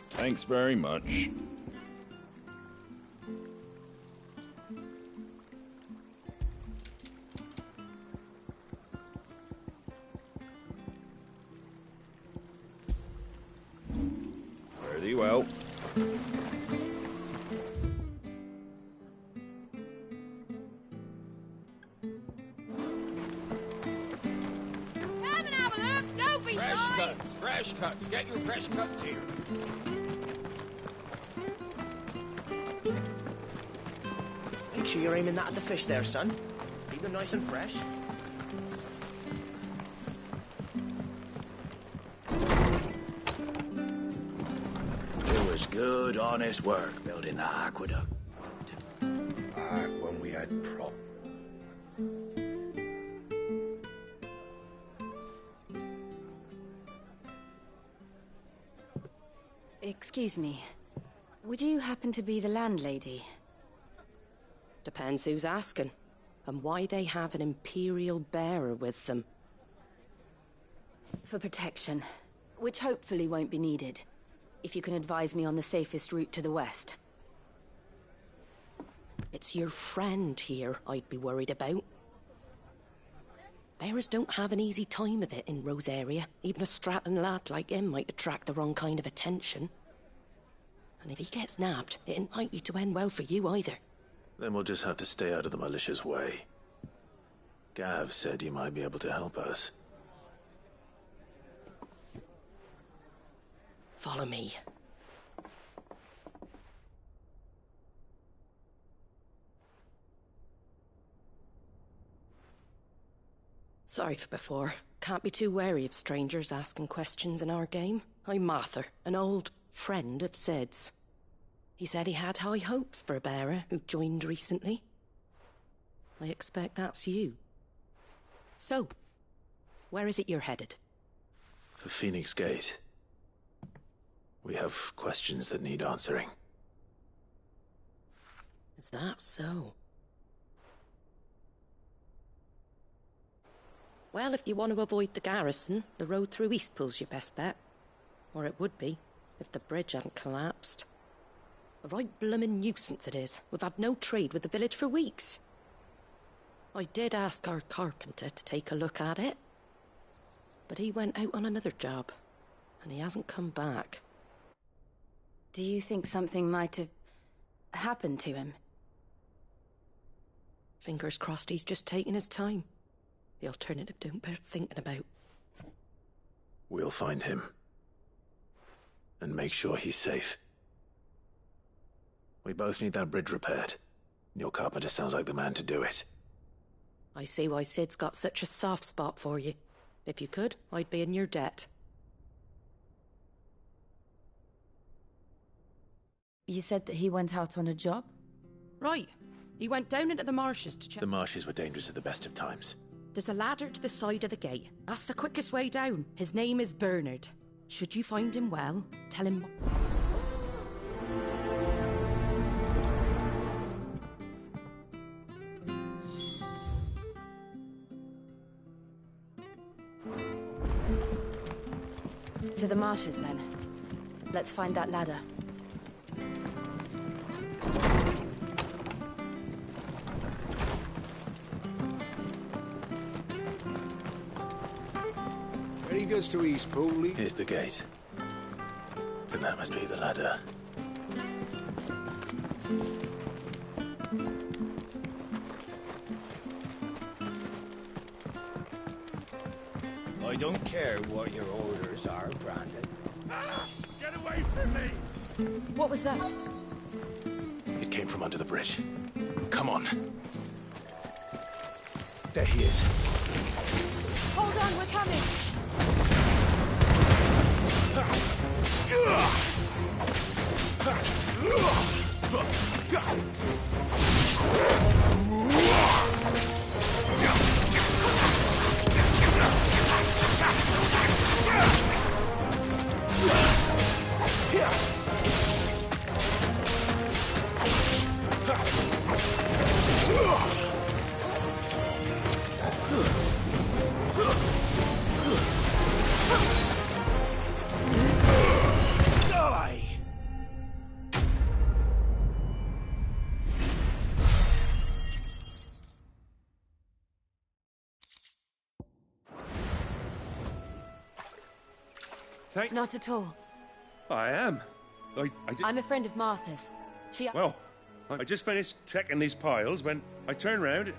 Thanks very much. Very well. Come and have a look. Don't be Fresh shy. cuts, fresh cuts. Get your fresh cuts here. Make sure you're aiming that at the fish there, son. Keep them nice and fresh. It was good, honest work building the aqueduct. Back when we had Excuse me. Would you happen to be the landlady? Depends who's asking, and why they have an Imperial bearer with them. For protection, which hopefully won't be needed. If you can advise me on the safest route to the west. It's your friend here I'd be worried about. Bearers don't have an easy time of it in Rose area. Even a Stratton lad like him might attract the wrong kind of attention. And if he gets nabbed, it ain't likely to end well for you either. Then we'll just have to stay out of the malicious way. Gav said you might be able to help us. Follow me. Sorry for before. Can't be too wary of strangers asking questions in our game. I'm Martha, an old friend of Sid's. He said he had high hopes for a bearer who joined recently. I expect that's you. So, where is it you're headed? For Phoenix Gate. We have questions that need answering. Is that so? Well, if you want to avoid the garrison, the road through Eastpool's your best bet. Or it would be, if the bridge hadn't collapsed. A right bloomin' nuisance it is. We've had no trade with the village for weeks. I did ask our carpenter to take a look at it. But he went out on another job, and he hasn't come back. Do you think something might have happened to him? Fingers crossed he's just taking his time. The alternative don't bear thinking about. We'll find him. And make sure he's safe. We both need that bridge repaired. Your carpenter sounds like the man to do it. I see why Sid's got such a soft spot for you. If you could, I'd be in your debt. You said that he went out on a job? Right. He went down into the marshes to check... The marshes were dangerous at the best of times. There's a ladder to the side of the gate. That's the quickest way down. His name is Bernard. Should you find him well, tell him... To the marshes, then. Let's find that ladder. When he goes to Eastpool, Here's the gate. And that must be the ladder. I don't care what your orders are, Brandon. Ah! Get away from me! What was that? It came from under the bridge. Come on. There he is. Hold on, we're coming! Not at all. I am. I'm a friend of Martha's. Well, I just finished checking these piles when I turn round.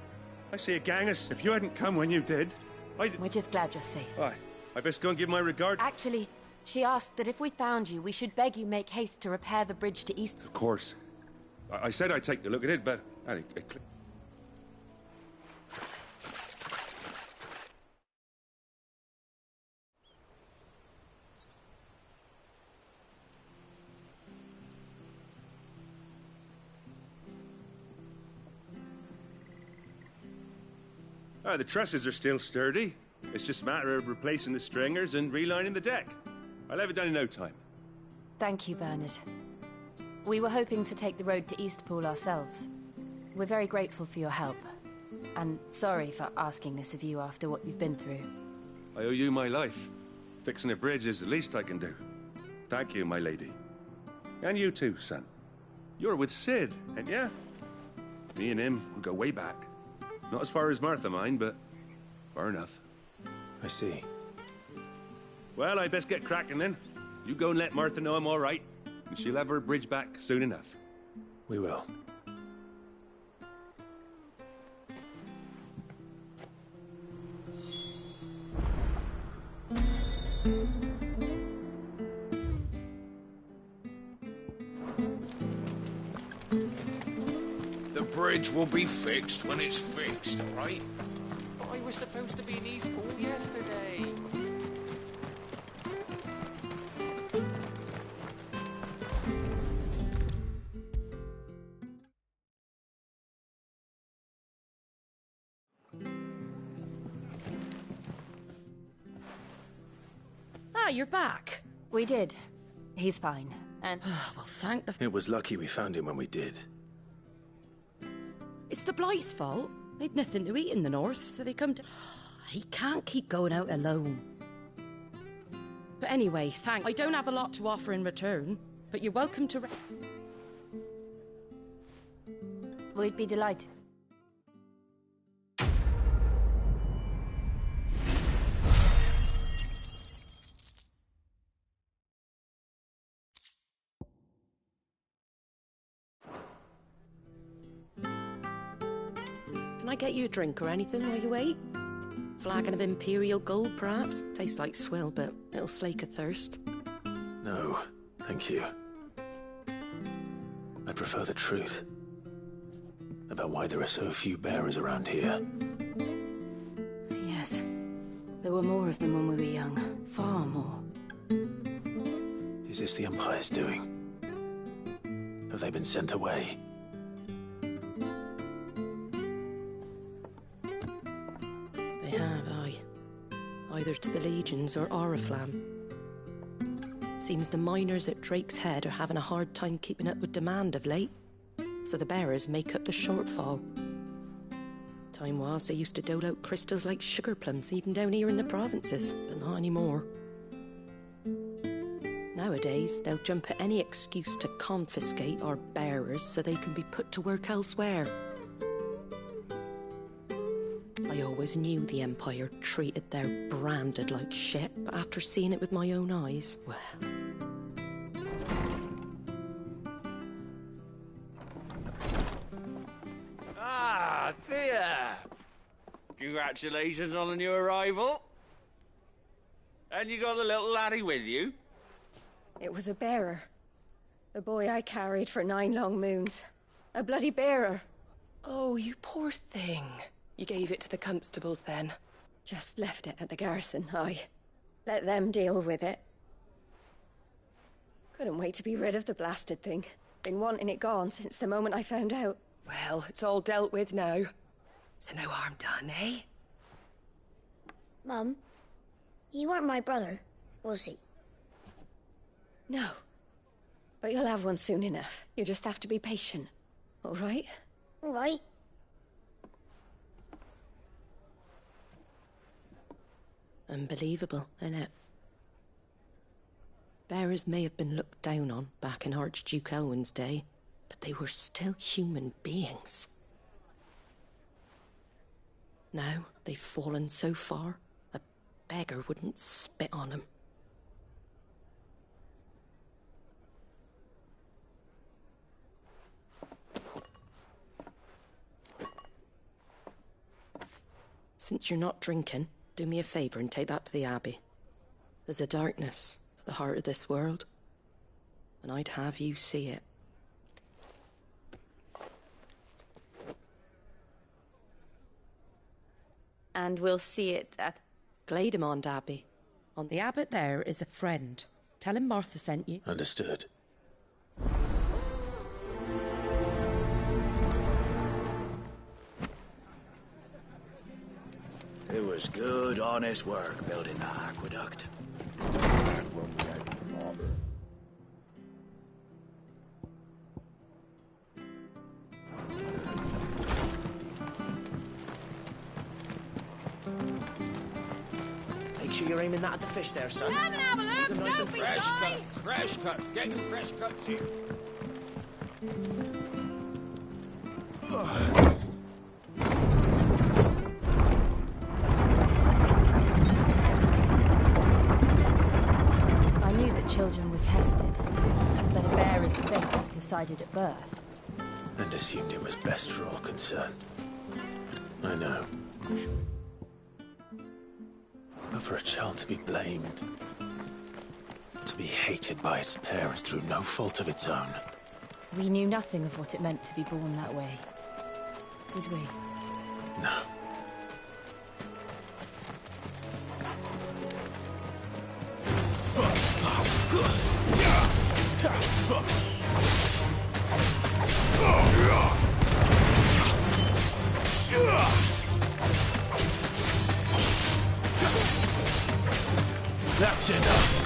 I see a gang of... If you hadn't come when you did, We're just glad you're safe. I best go and give my regard... Actually, she asked that if we found you, we should beg you make haste to repair the bridge to East... Of course. I said I'd take a look at it, but... the trusses are still sturdy. It's just a matter of replacing the stringers and relining the deck. I'll have it done in no time. Thank you, Bernard. We were hoping to take the road to Eastpool ourselves. We're very grateful for your help. And sorry for asking this of you after what you've been through. I owe you my life. Fixing a bridge is the least I can do. Thank you, my lady. And you too, son. You're with Sid, ain't ya? Me and him will go way back. Not as far as Martha, mind, but far enough. I see. Well, I best get cracking then. You go and let Martha know I'm all right, and she'll have her bridge back soon enough. We will. The bridge will be fixed when it's fixed, all right? I was supposed to be in Eastpool yesterday. Ah, you're back. We did. He's fine. And... well, thank the... It was lucky we found him when we did. It's the Blight's fault. They'd nothing to eat in the north, so they come to... He can't keep going out alone. But anyway, thanks. I don't have a lot to offer in return, but you're welcome to... We'd be delighted. Can I get you a drink or anything while you wait? Flagon of Imperial Gold, perhaps? Tastes like swill, but it'll slake a thirst. No, thank you. I prefer the truth. About why there are so few bearers around here. Yes. There were more of them when we were young. Far more. Is this the Empire's doing? Have they been sent away? They have, aye. Either to the Legions or Oriflamme. Seems the miners at Drake's Head are having a hard time keeping up with demand of late, so the bearers make up the shortfall. Time was they used to dole out crystals like sugar plums even down here in the provinces, but not anymore. Nowadays, they'll jump at any excuse to confiscate our bearers so they can be put to work elsewhere. I always knew the Empire treated their branded like shit, but after seeing it with my own eyes, well... Ah, Thea! Congratulations on the new arrival. And you got the little laddie with you? It was a bearer. The boy I carried for 9 long moons. A bloody bearer. Oh, you poor thing. You gave it to the constables then? Just left it at the garrison, aye. Let them deal with it. Couldn't wait to be rid of the blasted thing. Been wanting it gone since the moment I found out. Well, it's all dealt with now. So no harm done, eh? Mum, you weren't my brother, was he? No. But you'll have one soon enough. You just have to be patient. All right? All right. Unbelievable, innit? Bearers may have been looked down on back in Archduke Elwin's day, but they were still human beings. Now they've fallen so far, a beggar wouldn't spit on them. Since you're not drinking, do me a favour and take that to the Abbey. There's a darkness at the heart of this world, and I'd have you see it. And we'll see it at Glademond Abbey. On the abbot there is a friend. Tell him Martha sent you. Understood. It was good, honest work building the aqueduct. Make sure you're aiming that at the fish there, son. Come and have a look, Keep them nice don't and be fresh. shy. Fresh cuts, get your fresh cuts here. I knew that children were tested, that a bearer's fate was decided at birth. And assumed it was best for all concerned. I know. But for a child to be blamed, to be hated by its parents through no fault of its own. We knew nothing of what it meant to be born that way, did we? No. That's enough.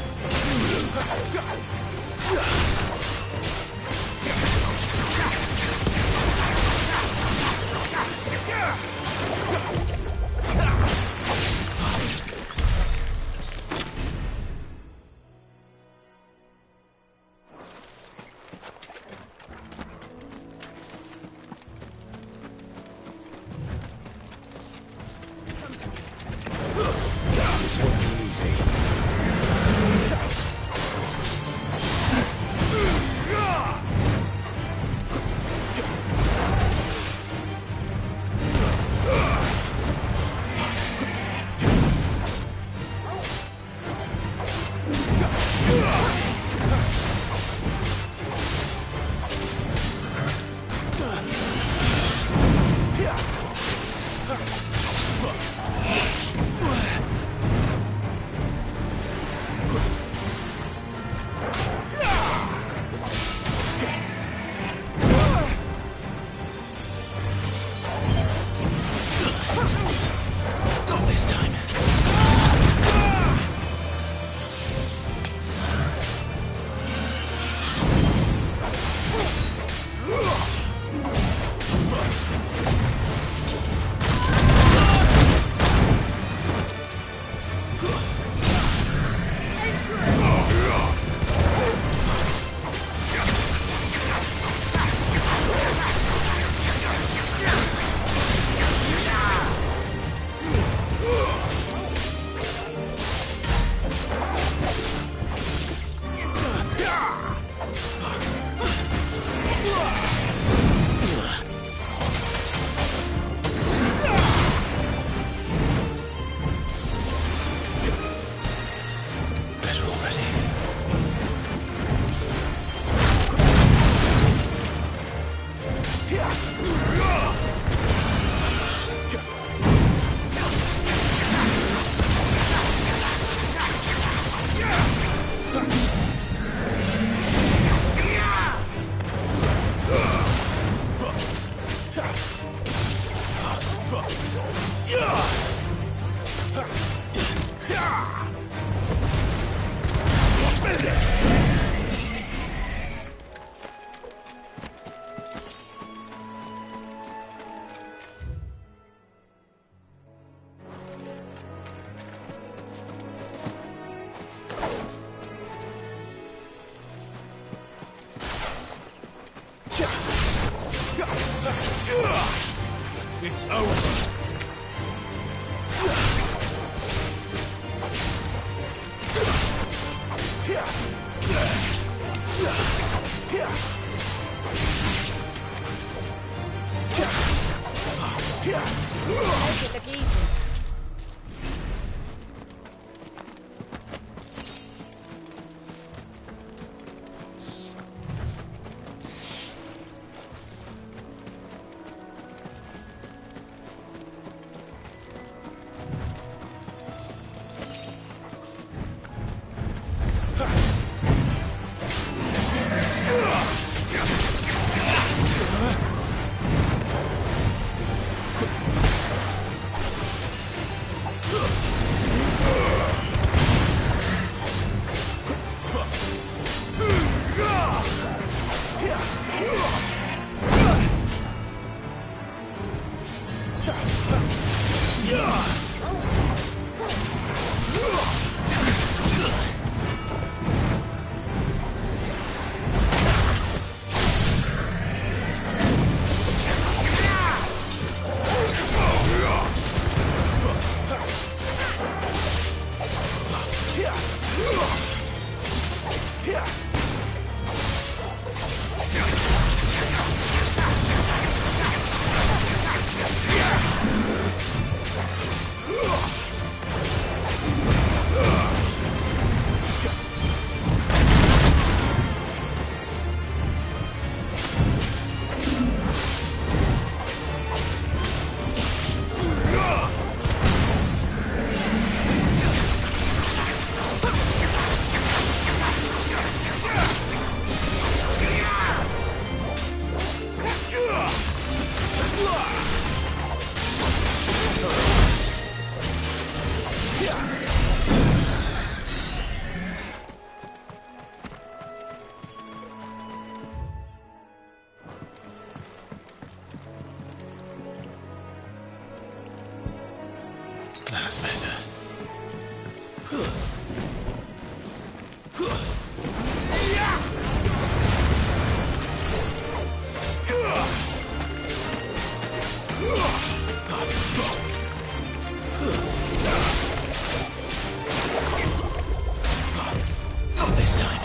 It's over. Make it look easy. That's better. Not this time.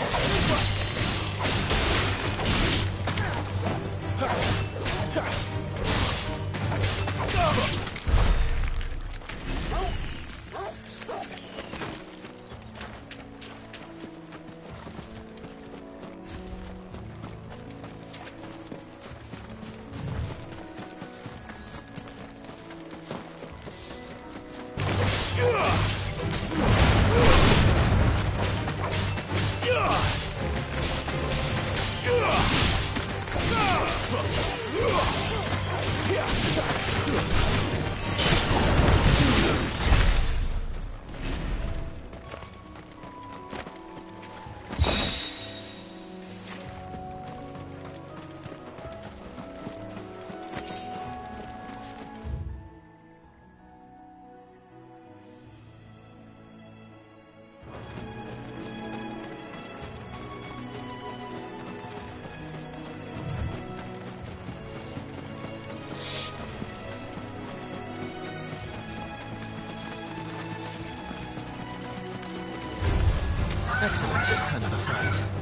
Excellent. Another fight.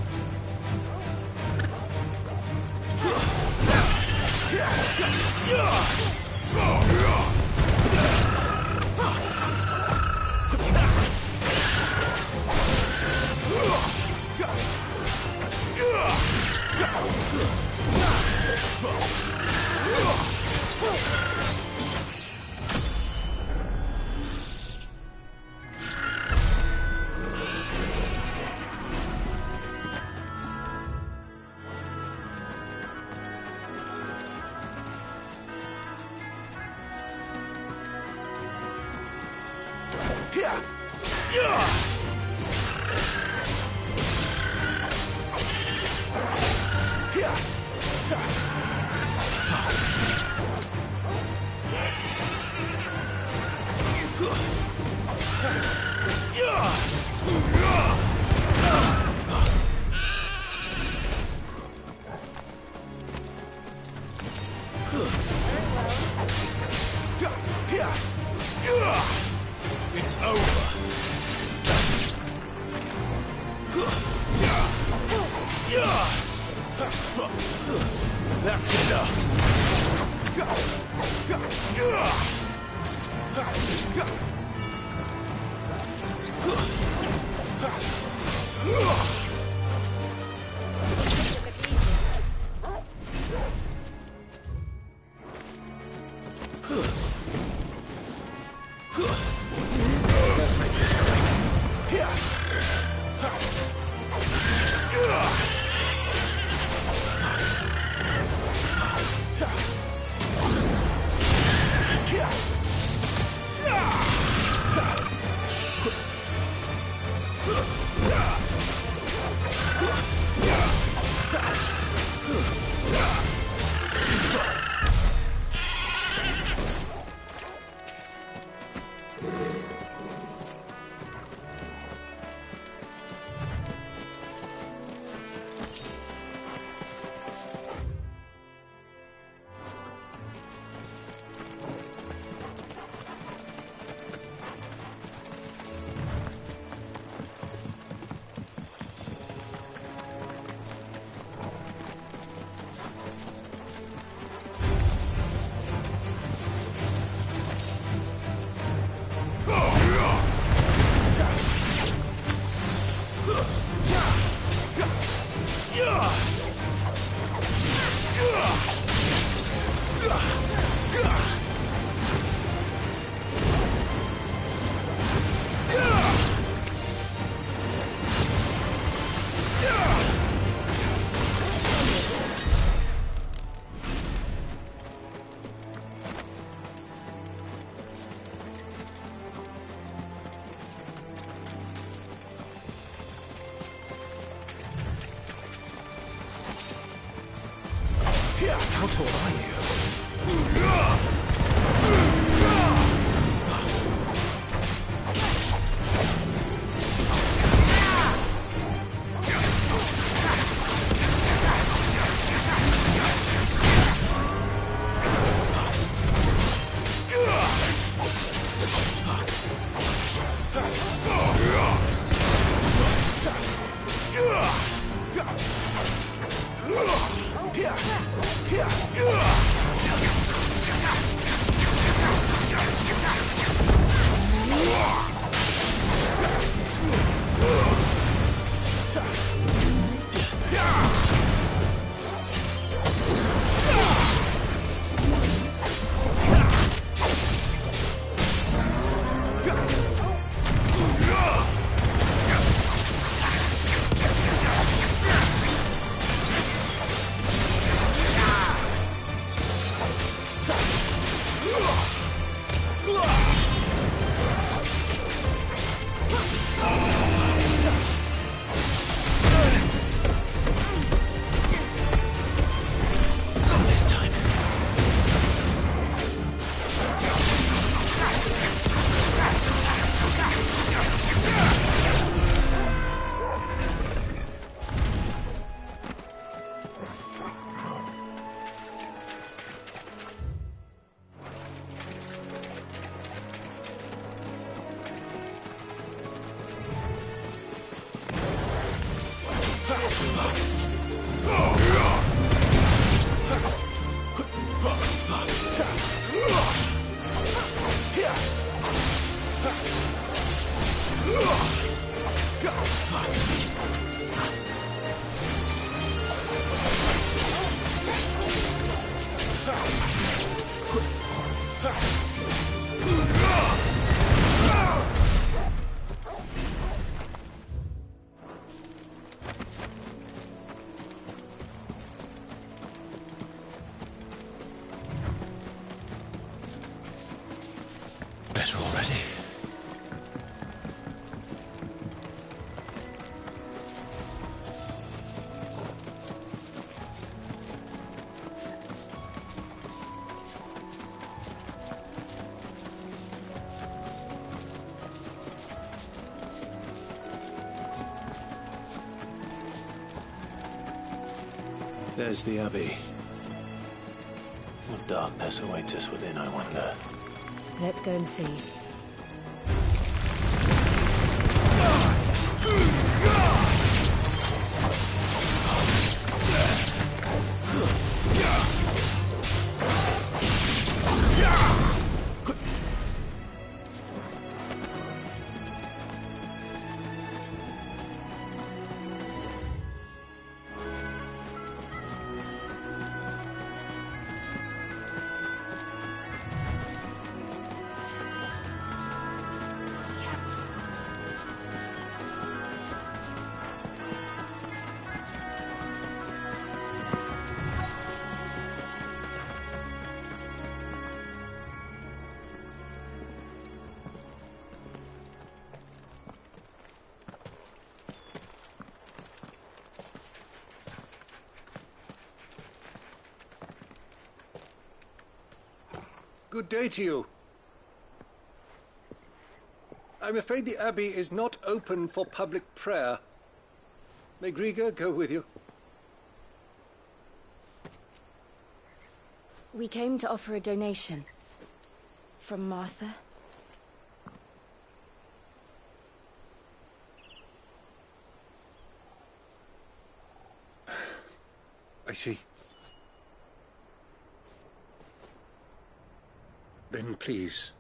Ugh. That's enough. Let's make this quick. How tall are you? Better already. There's the Abbey. What darkness awaits us within, I wonder. Let's go and see. Good day to you. I'm afraid the Abbey is not open for public prayer. May Grieger go with you? We came to offer a donation. From Martha. I see. Then please,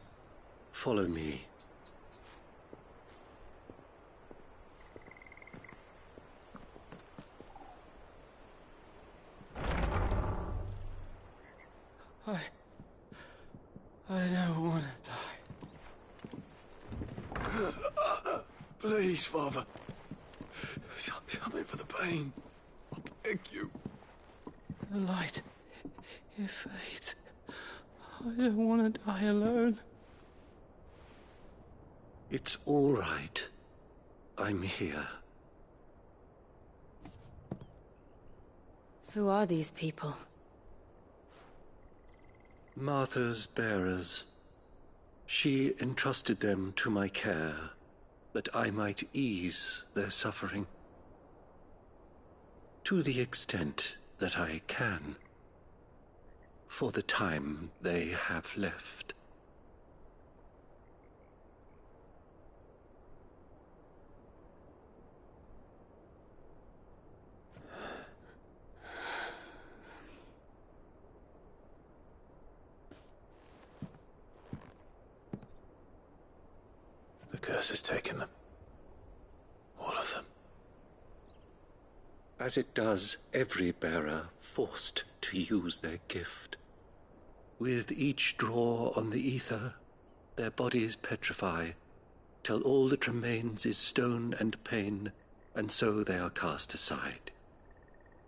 follow me. I don't want to die. Please, Father. Something for the pain. I beg you. The light, it fades. I don't want to die alone. It's all right. I'm here. Who are these people? Martha's bearers. She entrusted them to my care, that I might ease their suffering. To the extent that I can, for the time they have left. The curse has taken them. All of them. As it does every bearer forced to use their gift. With each draw on the ether, their bodies petrify, till all that remains is stone and pain, and so they are cast aside.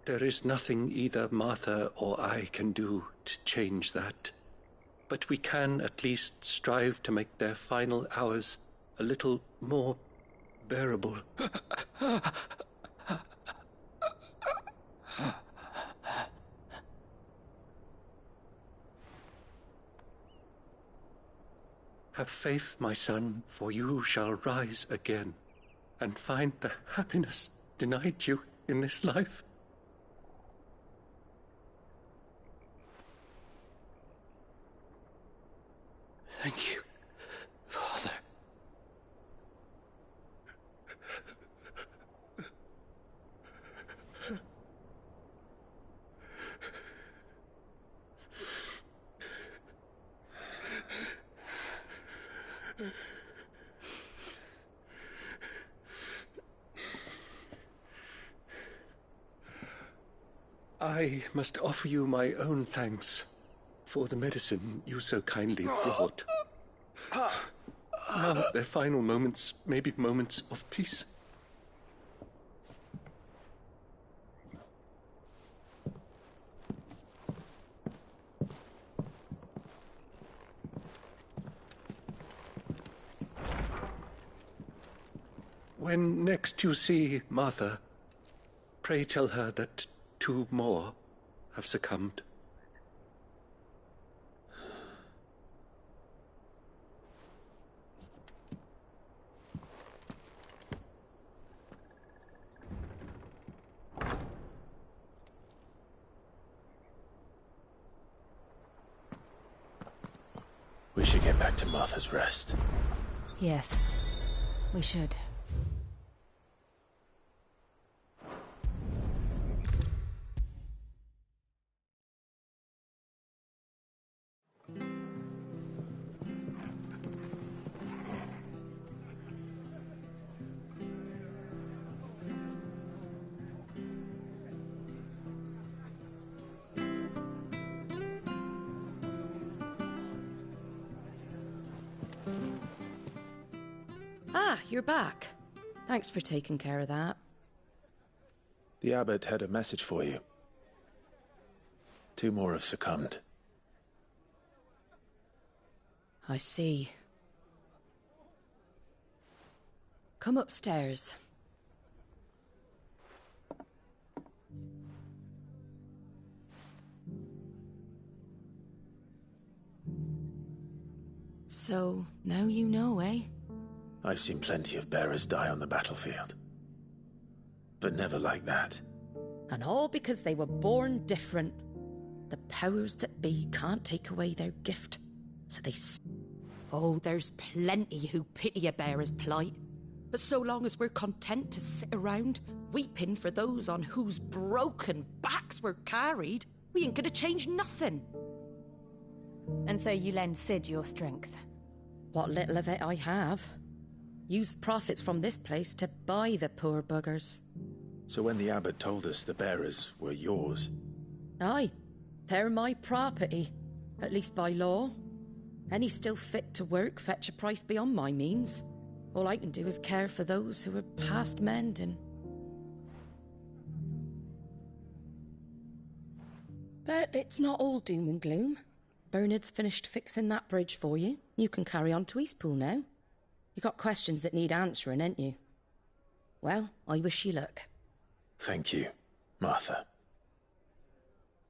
There is nothing either Martha or I can do to change that, but we can at least strive to make their final hours a little more bearable. Have faith, my son, for you shall rise again, and find the happiness denied you in this life. Thank you, Father. I must offer you my own thanks for the medicine you so kindly brought. Now their final moments may be moments of peace. When next you see Martha, pray tell her that 2 more have succumbed. We should get back to Martha's Rest. Yes, we should. Ah, you're back. Thanks for taking care of that. The abbot had a message for you. 2 more have succumbed. I see. Come upstairs. So, now you know, eh? I've seen plenty of bearers die on the battlefield. But never like that. And all because they were born different. The powers that be can't take away their gift, so they... Oh, there's plenty who pity a bearer's plight. But so long as we're content to sit around, weeping for those on whose broken backs we're carried, we ain't gonna change nothing. And so you lend Sid your strength? What little of it I have. Use profits from this place to buy the poor buggers. So when the abbot told us the bearers were yours... Aye, they're my property, at least by law. Any still fit to work fetch a price beyond my means. All I can do is care for those who are past mending. But it's not all doom and gloom. Bernard's finished fixing that bridge for you. You can carry on to Eastpool now. You got questions that need answering, ain't you? Well, I wish you luck. Thank you, Martha.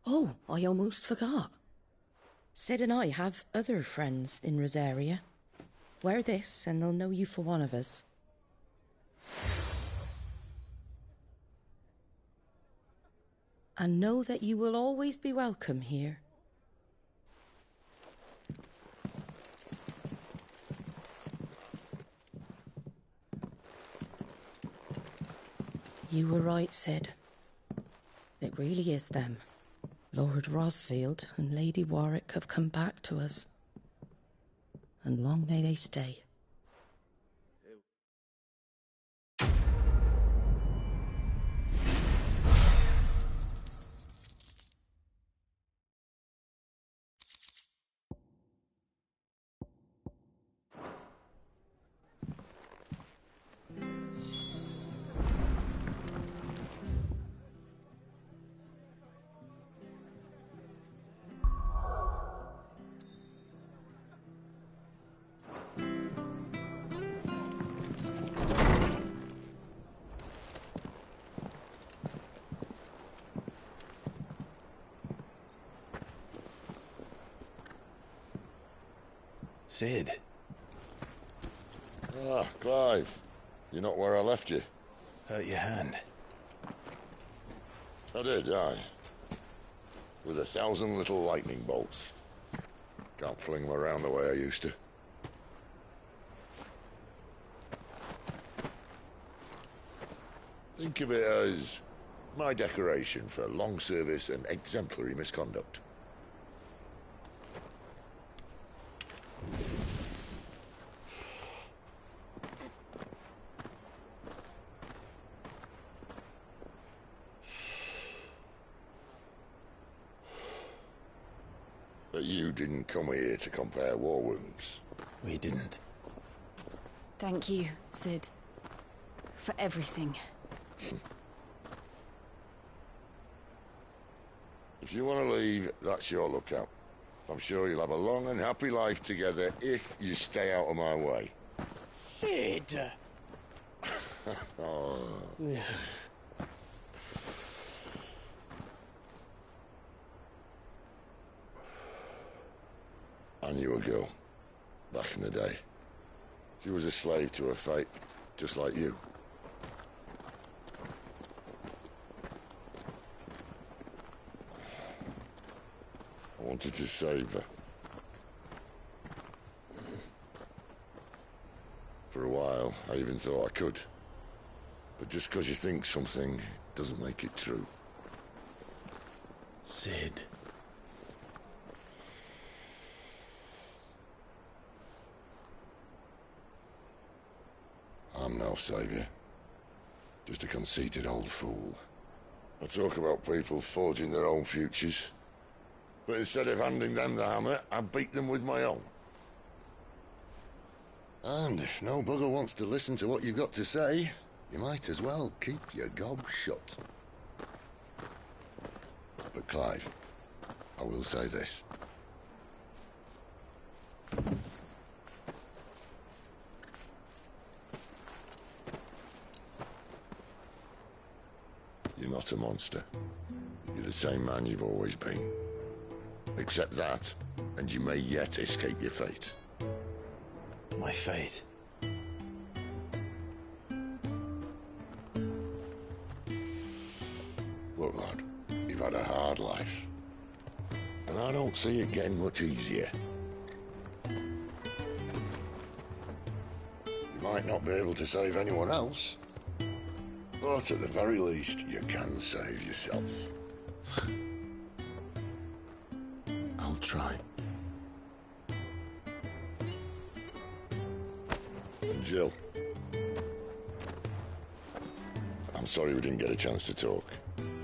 Oh, I almost forgot. Sid and I have other friends in Rosaria. Wear this and they'll know you for one of us. And know that you will always be welcome here. You were right, Sid. It really is them. Lord Rosfield and Lady Warwick have come back to us. And long may they stay. Sid. Ah, Clive. You're not where I left you. Hurt your hand. I did, aye. With 1,000 little lightning bolts. Can't fling them around the way I used to. Think of it as my decoration for long service and exemplary misconduct. But you didn't come here to compare war wounds. We didn't. Thank you, Sid. For everything. If you want to leave, that's your lookout. I'm sure you'll have a long and happy life together if you stay out of my way. Sid! Oh. I knew a girl, back in the day. She was a slave to her fate, just like you. I wanted to save her. For a while, I even thought I could. But just because you think something doesn't make it true. Sid. I'm no savior. Just a conceited old fool. I talk about people forging their own futures. But instead of handing them the hammer, I beat them with my own. And if no bugger wants to listen to what you've got to say, you might as well keep your gob shut. But Clive, I will say this. You're not a monster. You're the same man you've always been. Accept that, and you may yet escape your fate. my fate. Look, lad, you've had a hard life. And I don't see it getting much easier. You might not be able to save anyone else, but at the very least, you can save yourself. I'll try. And Jill, I'm sorry we didn't get a chance to talk,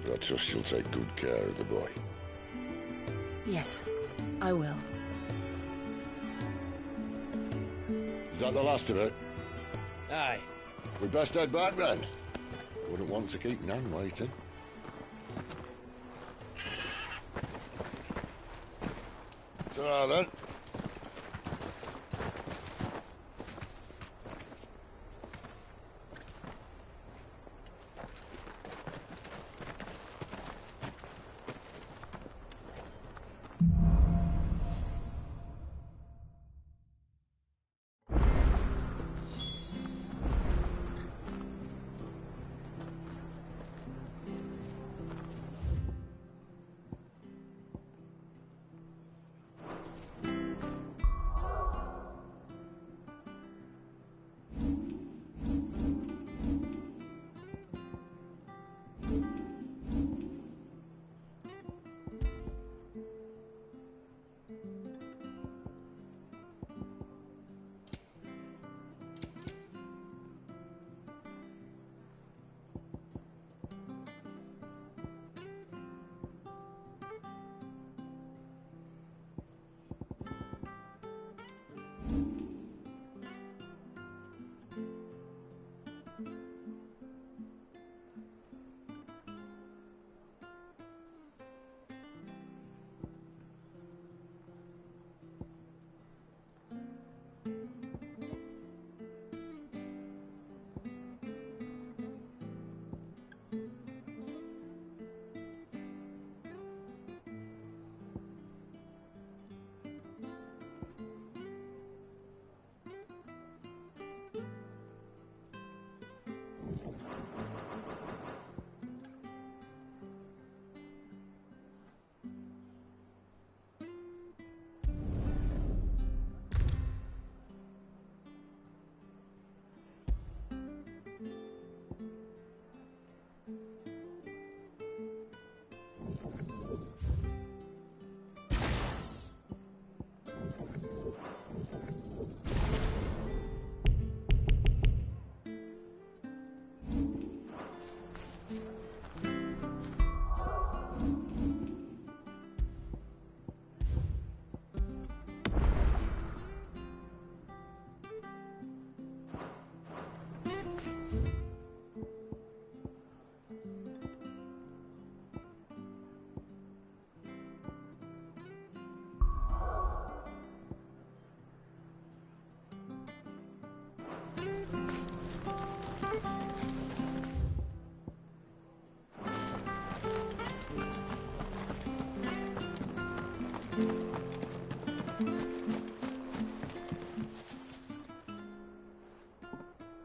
but I trust you'll take good care of the boy. Yes, I will. Is that the last of it? Aye. We'd best head back then. Wouldn't want to keep Nan waiting. Ta-ra then.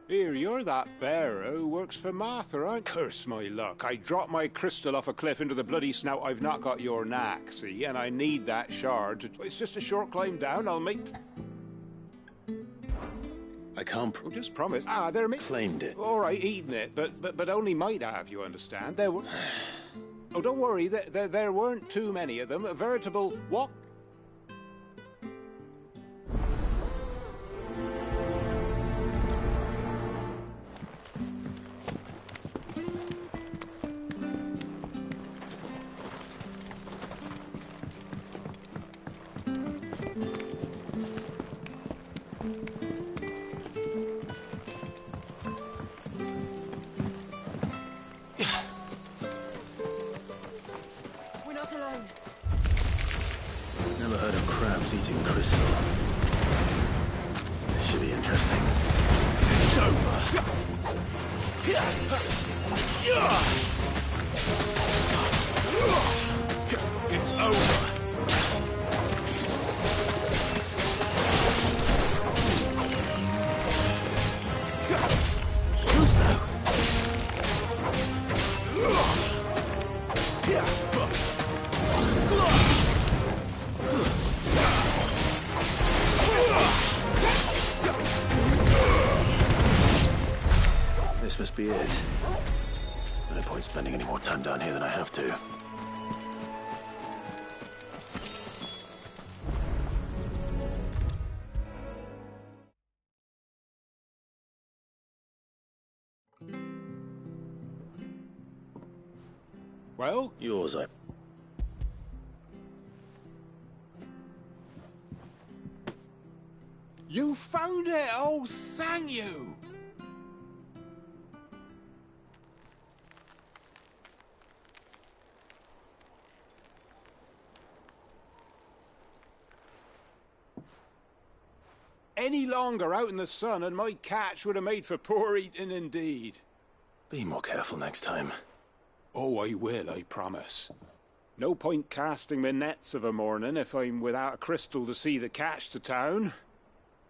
Here, you're that bearer who works for Martha, aren't you? Curse my luck. I dropped my crystal off a cliff into the bloody snout. I've not got your knack, see? And I need that shard. It's just a short climb down. I'll make... I can't... Oh, just promise. Ah, they're... Claimed it. All right, eating it, but only might have, you understand? There were... Oh, don't worry. There weren't too many of them. A veritable walk... Never heard of crabs eating crystal. This should be interesting. It's over! It's over! This must be it. No point spending any more time down here than I have to. Well? Yours, You found it! Oh, thank you! Any longer out in the sun and my catch would have made for poor eating indeed. Be more careful next time. Oh, I will, I promise. No point casting my nets of a morning if I'm without a crystal to see the catch to town.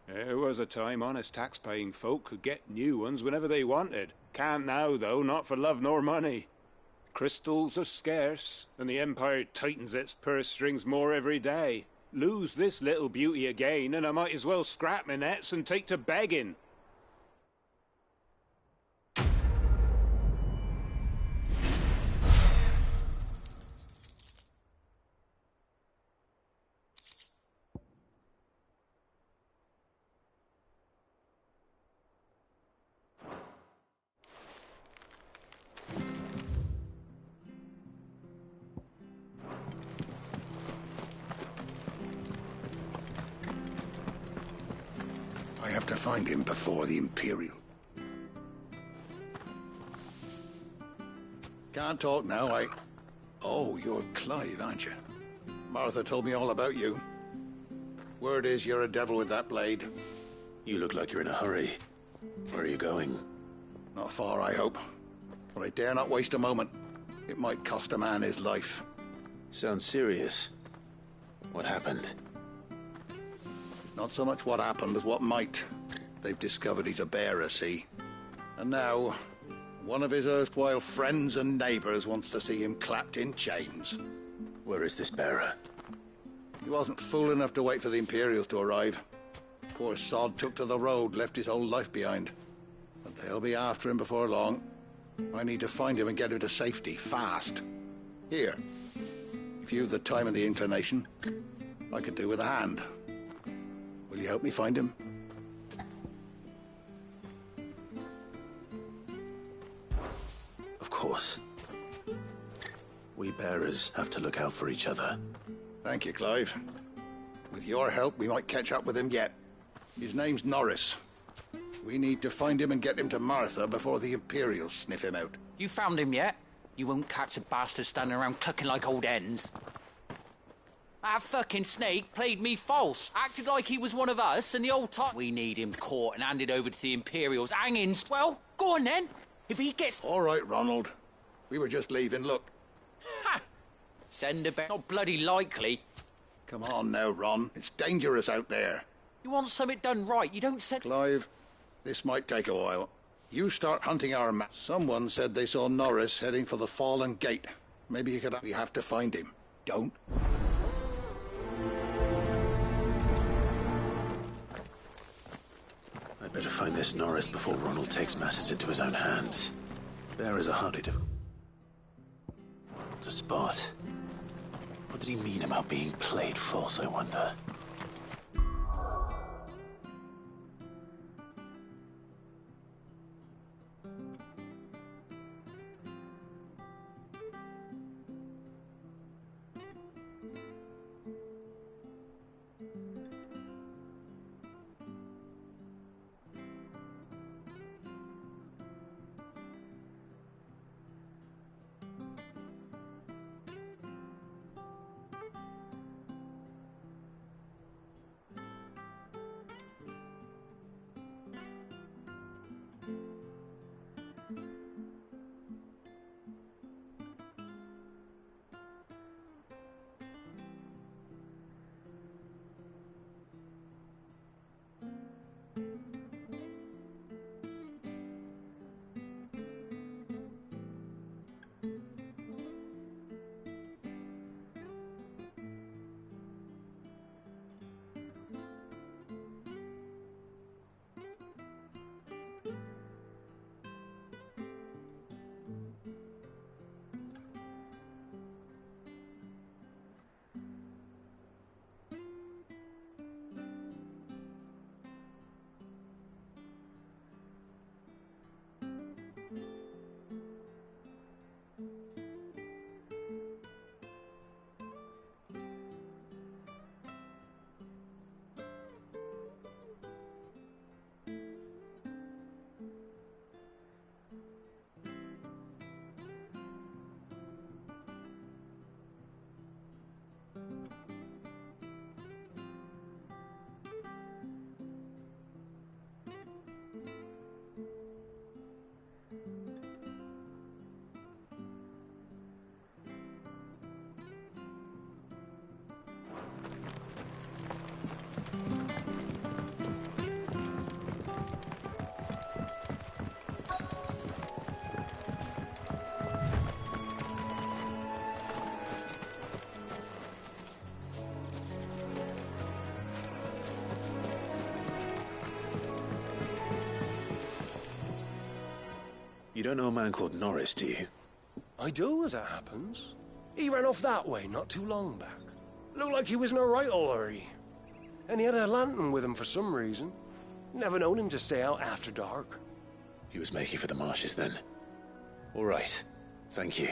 There was a time honest tax-paying folk could get new ones whenever they wanted. Can't now, though, not for love nor money. Crystals are scarce, and the Empire tightens its purse strings more every day. Lose this little beauty again, and I might as well scrap my nets and take to begging. I have to find him before the Imperial. Can't talk now, Oh, you're Clive, aren't you? Martha told me all about you. Word is you're a devil with that blade. You look like you're in a hurry. Where are you going? Not far, I hope. But I dare not waste a moment. It might cost a man his life. Sounds serious. What happened? Not so much what happened as what might. They've discovered he's a bearer, see? And now, one of his erstwhile friends and neighbors wants to see him clapped in chains. Where is this bearer? He wasn't fool enough to wait for the Imperials to arrive. Poor sod took to the road, left his whole life behind. But they'll be after him before long. I need to find him and get him to safety, fast. Here, if you've the time and the inclination, I could do with a hand. Will you help me find him? Of course. We bearers have to look out for each other. Thank you, Clive. With your help, we might catch up with him yet. His name's Norris. We need to find him and get him to Martha before the Imperials sniff him out. You found him yet? You won't catch a bastard standing around clucking like old hens. That fucking snake played me false, acted like he was one of us, and the old time... We need him caught and handed over to the Imperials. Hangings, well, go on then. If he gets... All right, Ronald. We were just leaving, look. Ha! Send a bear. Not bloody likely. Come on now, Ron. It's dangerous out there. You want something done right, you don't send... Clive, this might take a while. You start hunting our map. Someone said they saw Norris heading for the Fallen Gate. Maybe you could... We have to find him. Don't. I'd better find this Norris before Ronald takes matters into his own hands. Bearers are hardly to spot. What did he mean about being played false, I wonder? You don't know a man called Norris, do you? I do, as it happens. He ran off that way not too long back. Looked like he was in a right old hurry. And he had a lantern with him for some reason. Never known him to stay out after dark. He was making for the marshes then. All right. Thank you.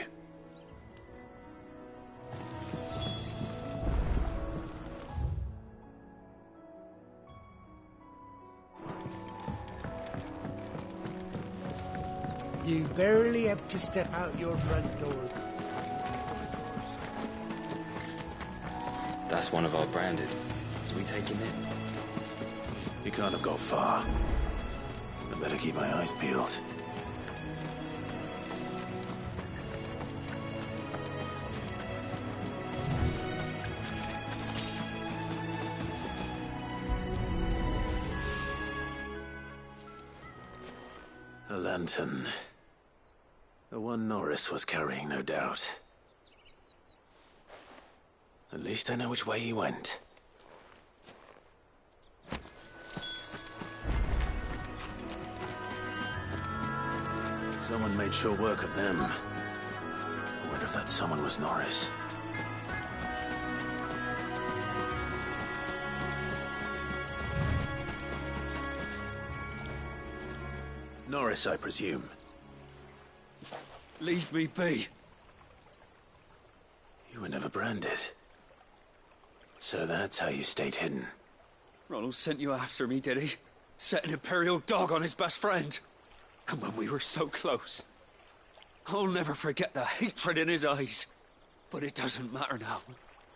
You barely have to step out your front door. That's one of our branded. Do we take him in? He can't have got far. I better keep my eyes peeled. A lantern. The one Norris was carrying, no doubt. At least I know which way he went. Someone made sure work of them. I wonder if that someone was Norris. Norris, I presume. Leave me be. You were never branded. So that's how you stayed hidden. Ronald sent you after me, did he? Set an Imperial dog on his best friend. And when we were so close, I'll never forget the hatred in his eyes. But it doesn't matter now.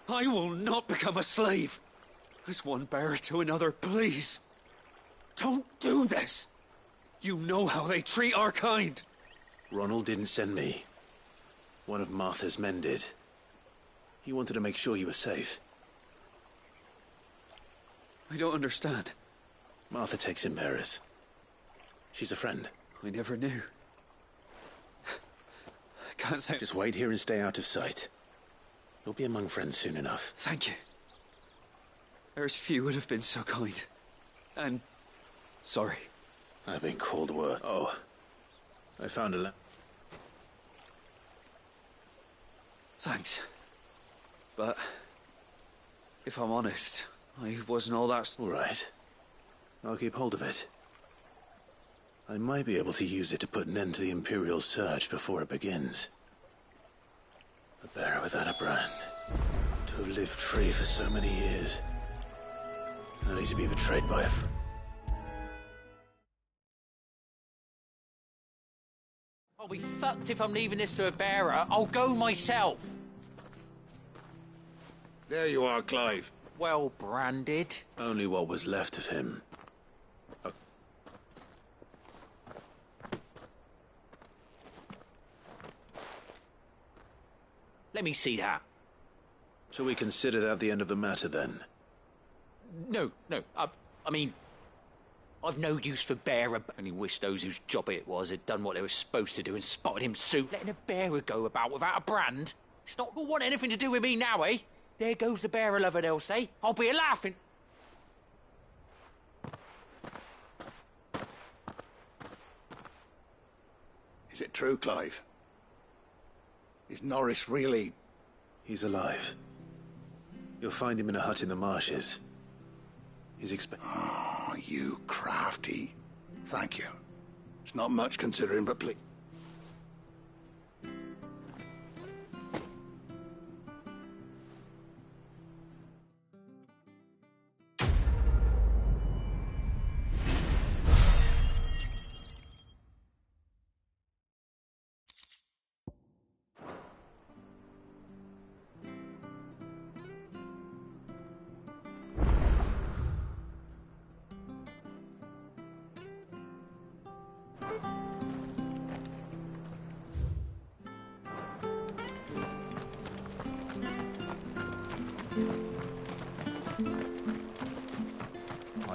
I will not become a slave. As one bearer to another, please. Don't do this. You know how they treat our kind. Ronald didn't send me. One of Martha's men did. He wanted to make sure you were safe. I don't understand. Martha takes in bearers. She's a friend. I never knew. I can't say... Just wait here and stay out of sight. You'll be among friends soon enough. Thank you. There's few would have been so kind. And... sorry. I've been called word. Oh. I found a Thanks. But... if I'm honest, I wasn't all that... All right. I'll keep hold of it. I might be able to use it to put an end to the Imperial surge before it begins. A bearer without a brand. To have lived free for so many years. Only to be betrayed by a... I'll be fucked if I'm leaving this to a bearer. I'll go myself. There you are, Clive. Well branded. Only what was left of him. Let me see that. Shall we consider that the end of the matter, then? No. I mean... I've no use for bearer. Only wish those whose job it was had done what they were supposed to do and spotted him suit. Letting a bearer go about without a brand? It's not going to want anything to do with me now, eh? There goes the bearer lover, they'll say. I'll be a-laughing. Is it true, Clive? Is Norris really... He's alive. You'll find him in a hut in the marshes. He's Oh, you crafty. Thank you. It's not much considering, but please... I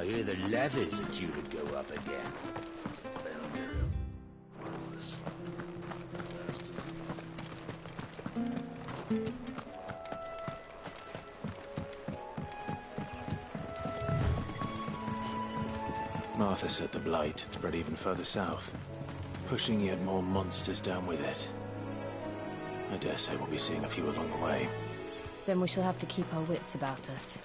hear the levies are due to go up again. Martha said the blight had spread even further south, pushing yet more monsters down with it. I dare say we'll be seeing a few along the way. Then we shall have to keep our wits about us.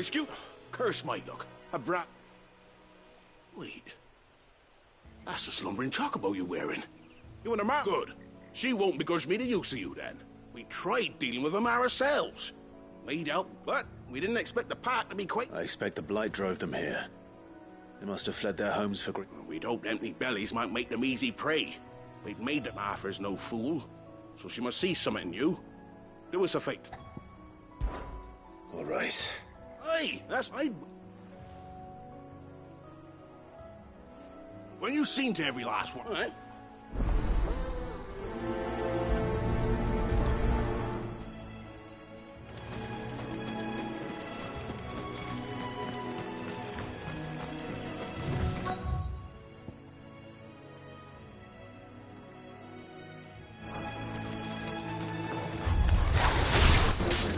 Excuse... Curse my luck. A brat... Wait. That's the slumbering chocobo you're wearing. You want a mar... Good. She won't begrudge me the use of you, then. We tried dealing with them ourselves. We'd help, but we didn't expect the pack to be quite... I expect the Blight drove them here. They must have fled their homes for... We'd hoped empty bellies might make them easy prey. We'd made them Arthur's no fool. So she must see something in you. Do us a favor. All right. Hey, that's right. When you seen to every last one, eh?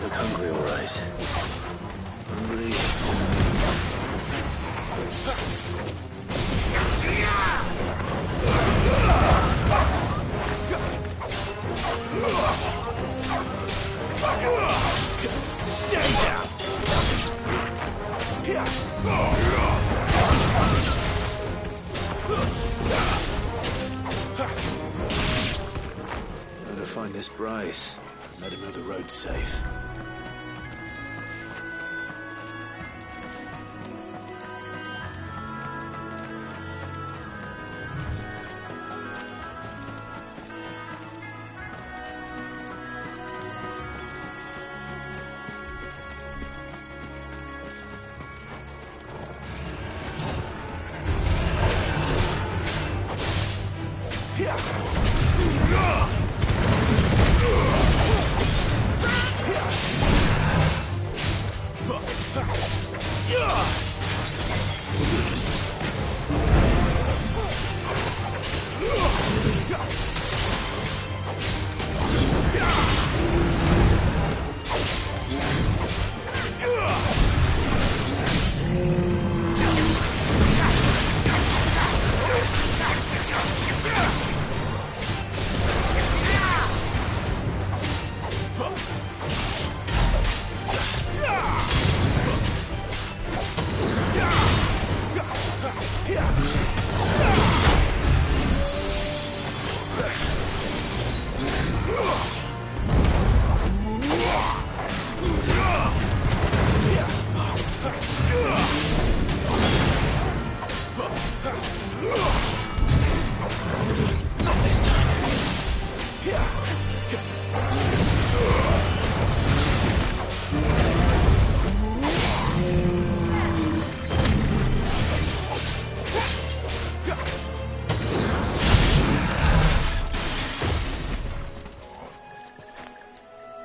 Look hungry, all right. Hungry. Stay down! Gotta find this Bryce. Let him know the road's safe.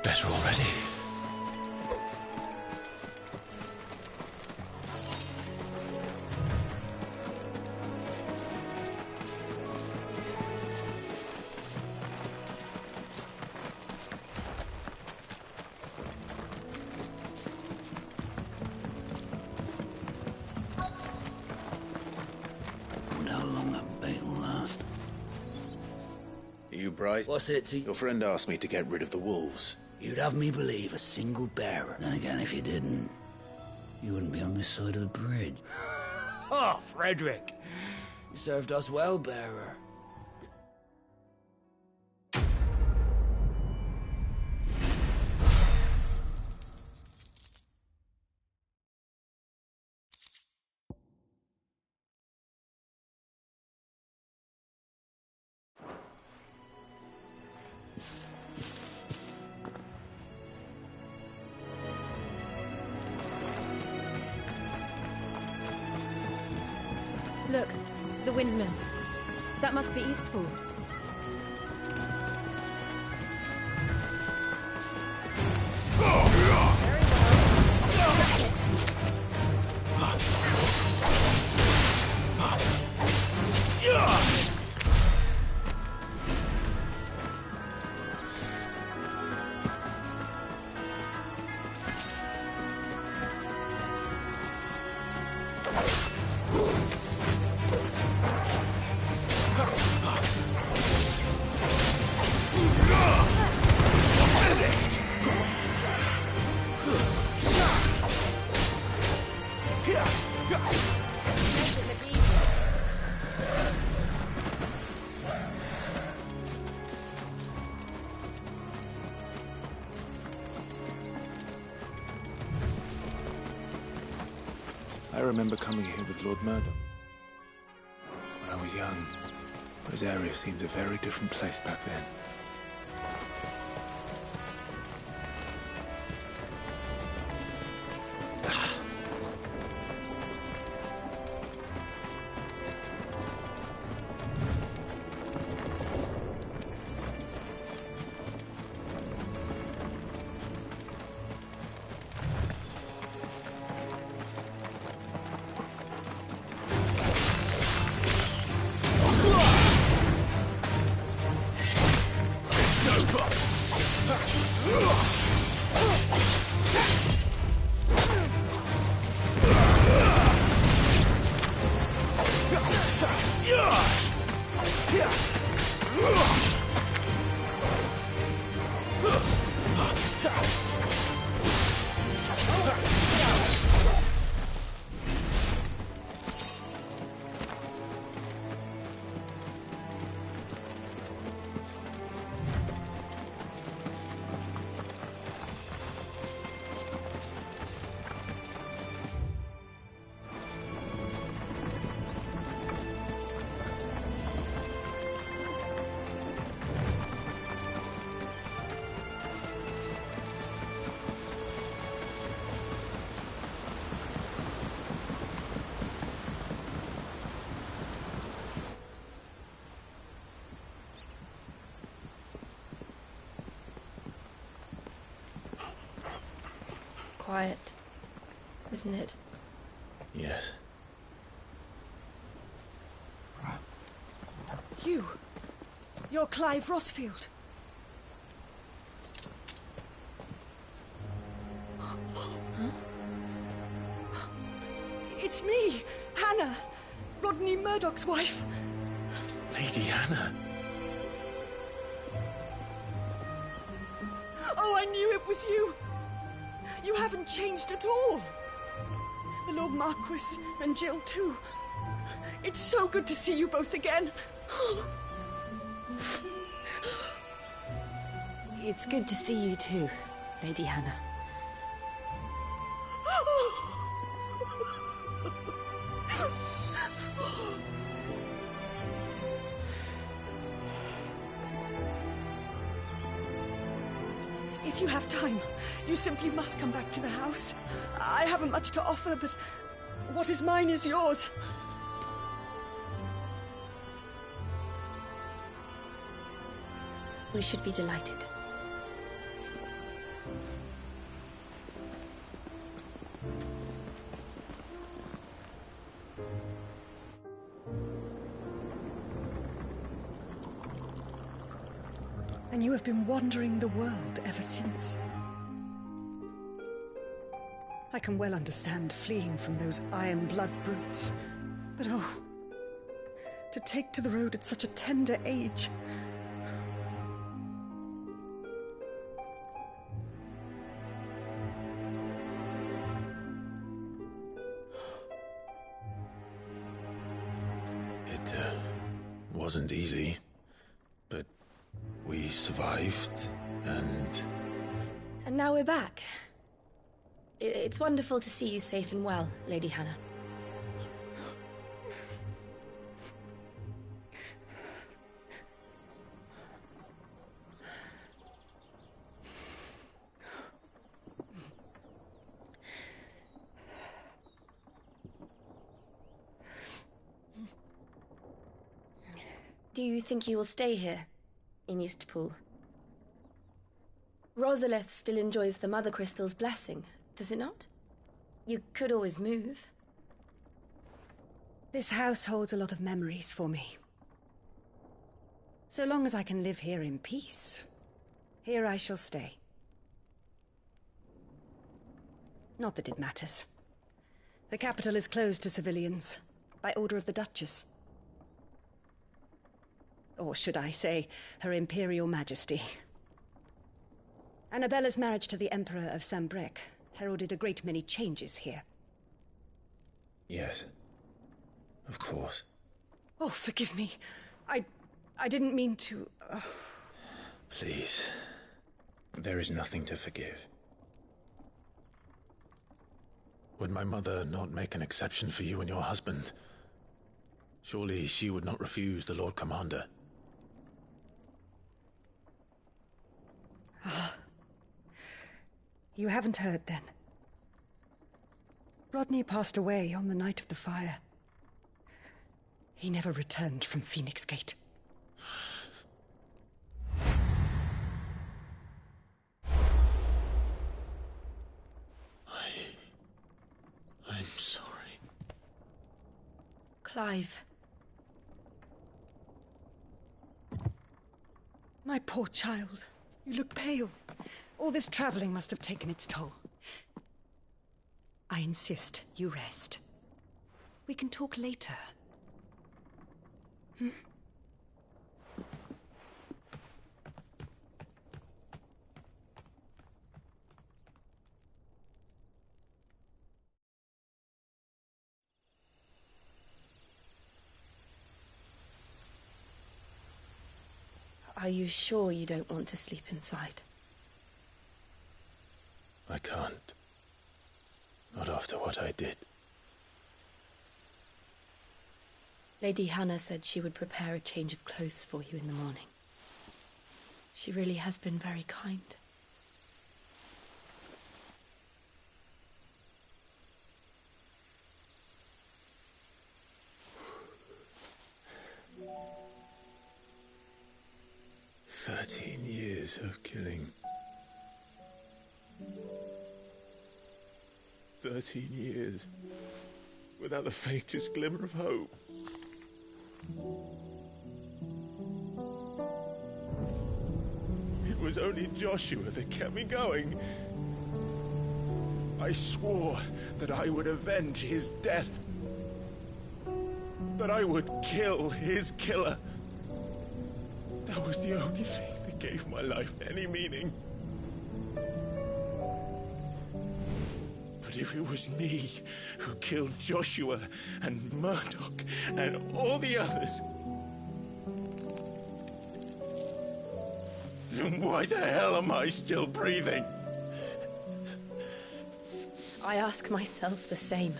Better already. Wonder how long that bait will last. You Bright? What's it, T? Your friend asked me to get rid of the wolves. You'd have me believe a single bearer. Then again, if you didn't, you wouldn't be on this side of the bridge. Oh, Frederick. You served us well, bearer. Look, the windmills. That must be Eastpool. I remember coming here with Lord Murdoch. When I was young, this area seemed a very different place back then. Quiet, isn't it? Yes. You're Clive Rossfield. Huh? It's me, Hannah, Rodney Murdoch's wife. Lady Hannah. Oh, I knew it was you. You haven't changed at all. The Lord Marquis and Jill too. It's so good to see you both again. It's good to see you too, Lady Hannah. If you have time, you simply must come back to the house. I haven't much to offer, but what is mine is yours. We should be delighted. And you have been wandering the world ever since. I can well understand fleeing from those iron blood brutes. But oh, to take to the road at such a tender age. It wasn't easy, but we survived, and now we're back. It's wonderful to see you safe and well, Lady Hannah. Do you think you will stay here, in Eastpool? Rosalith still enjoys the Mother Crystal's blessing, does it not? You could always move. This house holds a lot of memories for me. So long as I can live here in peace, here I shall stay. Not that it matters. The capital is closed to civilians, by order of the Duchess. Or should I say, Her Imperial Majesty. Annabella's marriage to the Emperor of Sambrec heralded a great many changes here. Yes. Of course. Oh, forgive me. I didn't mean to... Please. There is nothing to forgive. Would my mother not make an exception for you and your husband? Surely she would not refuse the Lord Commander. You haven't heard, then. Rodney passed away on the night of the fire. He never returned from Phoenix Gate. I'm sorry. Clive. My poor child. You look pale. All this traveling must have taken its toll. I insist you rest. We can talk later. Hmm? Are you sure you don't want to sleep inside? I can't. Not after what I did. Lady Hannah said she would prepare a change of clothes for you in the morning. She really has been very kind. Years of killing. 13 years without the faintest glimmer of hope. It was only Joshua that kept me going. I swore that I would avenge his death. That I would kill his killer. That was the only thing that gave my life any meaning. But if it was me who killed Joshua and Murdoch and all the others, then why the hell am I still breathing? I ask myself the same.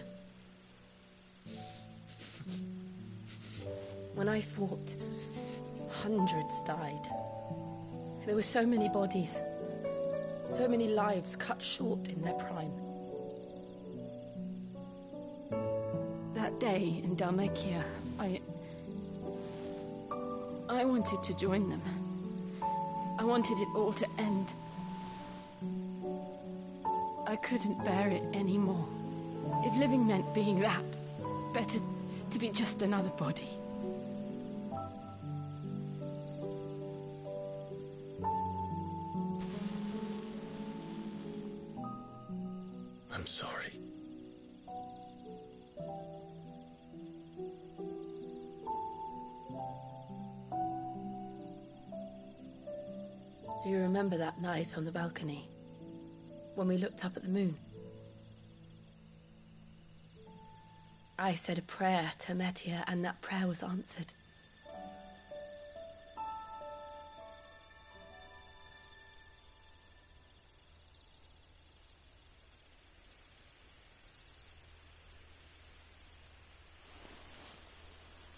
When I fought, hundreds died. There were so many bodies, so many lives cut short in their prime. That day in Dalmacia, I wanted to join them. I wanted it all to end. I couldn't bear it anymore. If living meant being that, better to be just another body. I'm sorry. Do you remember that night on the balcony, when we looked up at the moon? I said a prayer to Metia, and that prayer was answered.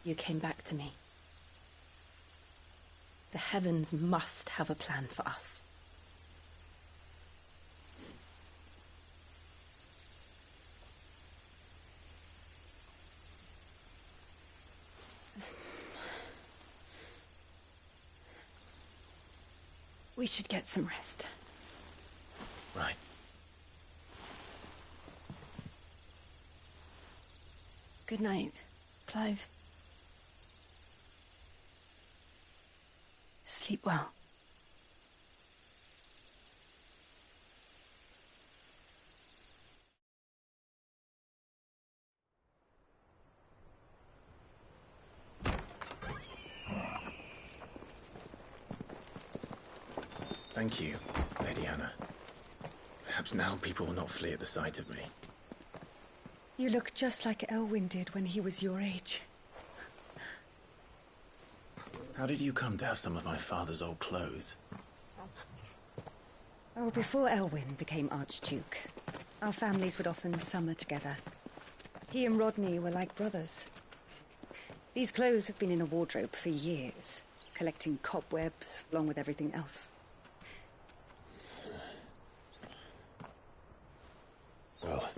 You came back to me. The heavens must have a plan for us. We should get some rest. Right. Good night, Clive. Sleep well. Thank you, Lady Hannah. Perhaps now people will not flee at the sight of me. You look just like Elwyn did when he was your age. How did you come to have some of my father's old clothes? Oh, before Elwyn became Archduke, our families would often summer together. He and Rodney were like brothers. These clothes have been in a wardrobe for years, collecting cobwebs along with everything else. Well,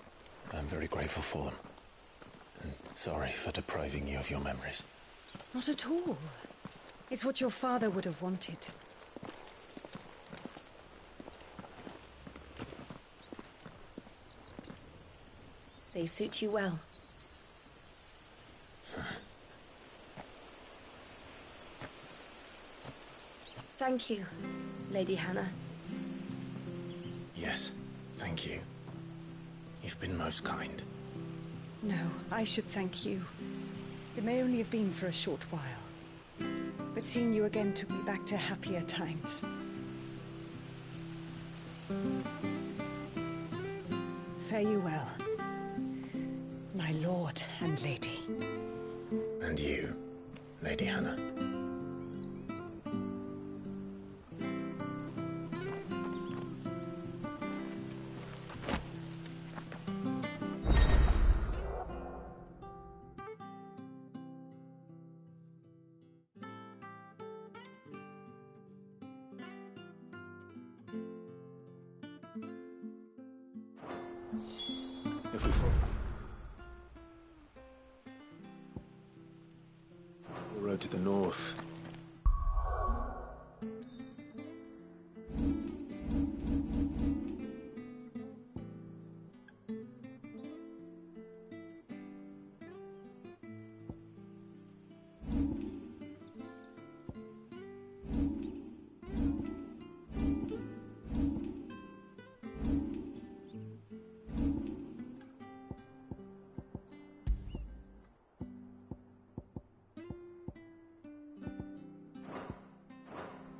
I'm very grateful for them. And sorry for depriving you of your memories. Not at all. It's what your father would have wanted. They suit you well. Thank you, Lady Hannah. Yes, thank you. You've been most kind. No, I should thank you. It may only have been for a short while, but seeing you again took me back to happier times. Fare you well, my lord and lady. And you, Lady Hannah. If we fall. The road to the north.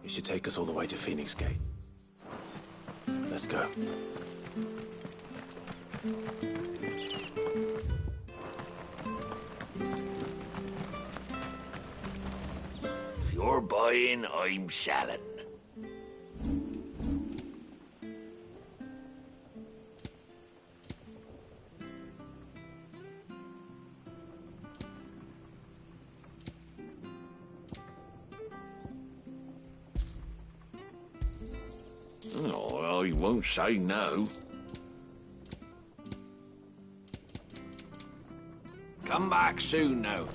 It should take us all the way to Phoenix Gate. Let's go. If you're buying, I'm selling. Oh, I won't say no. Come back soon now.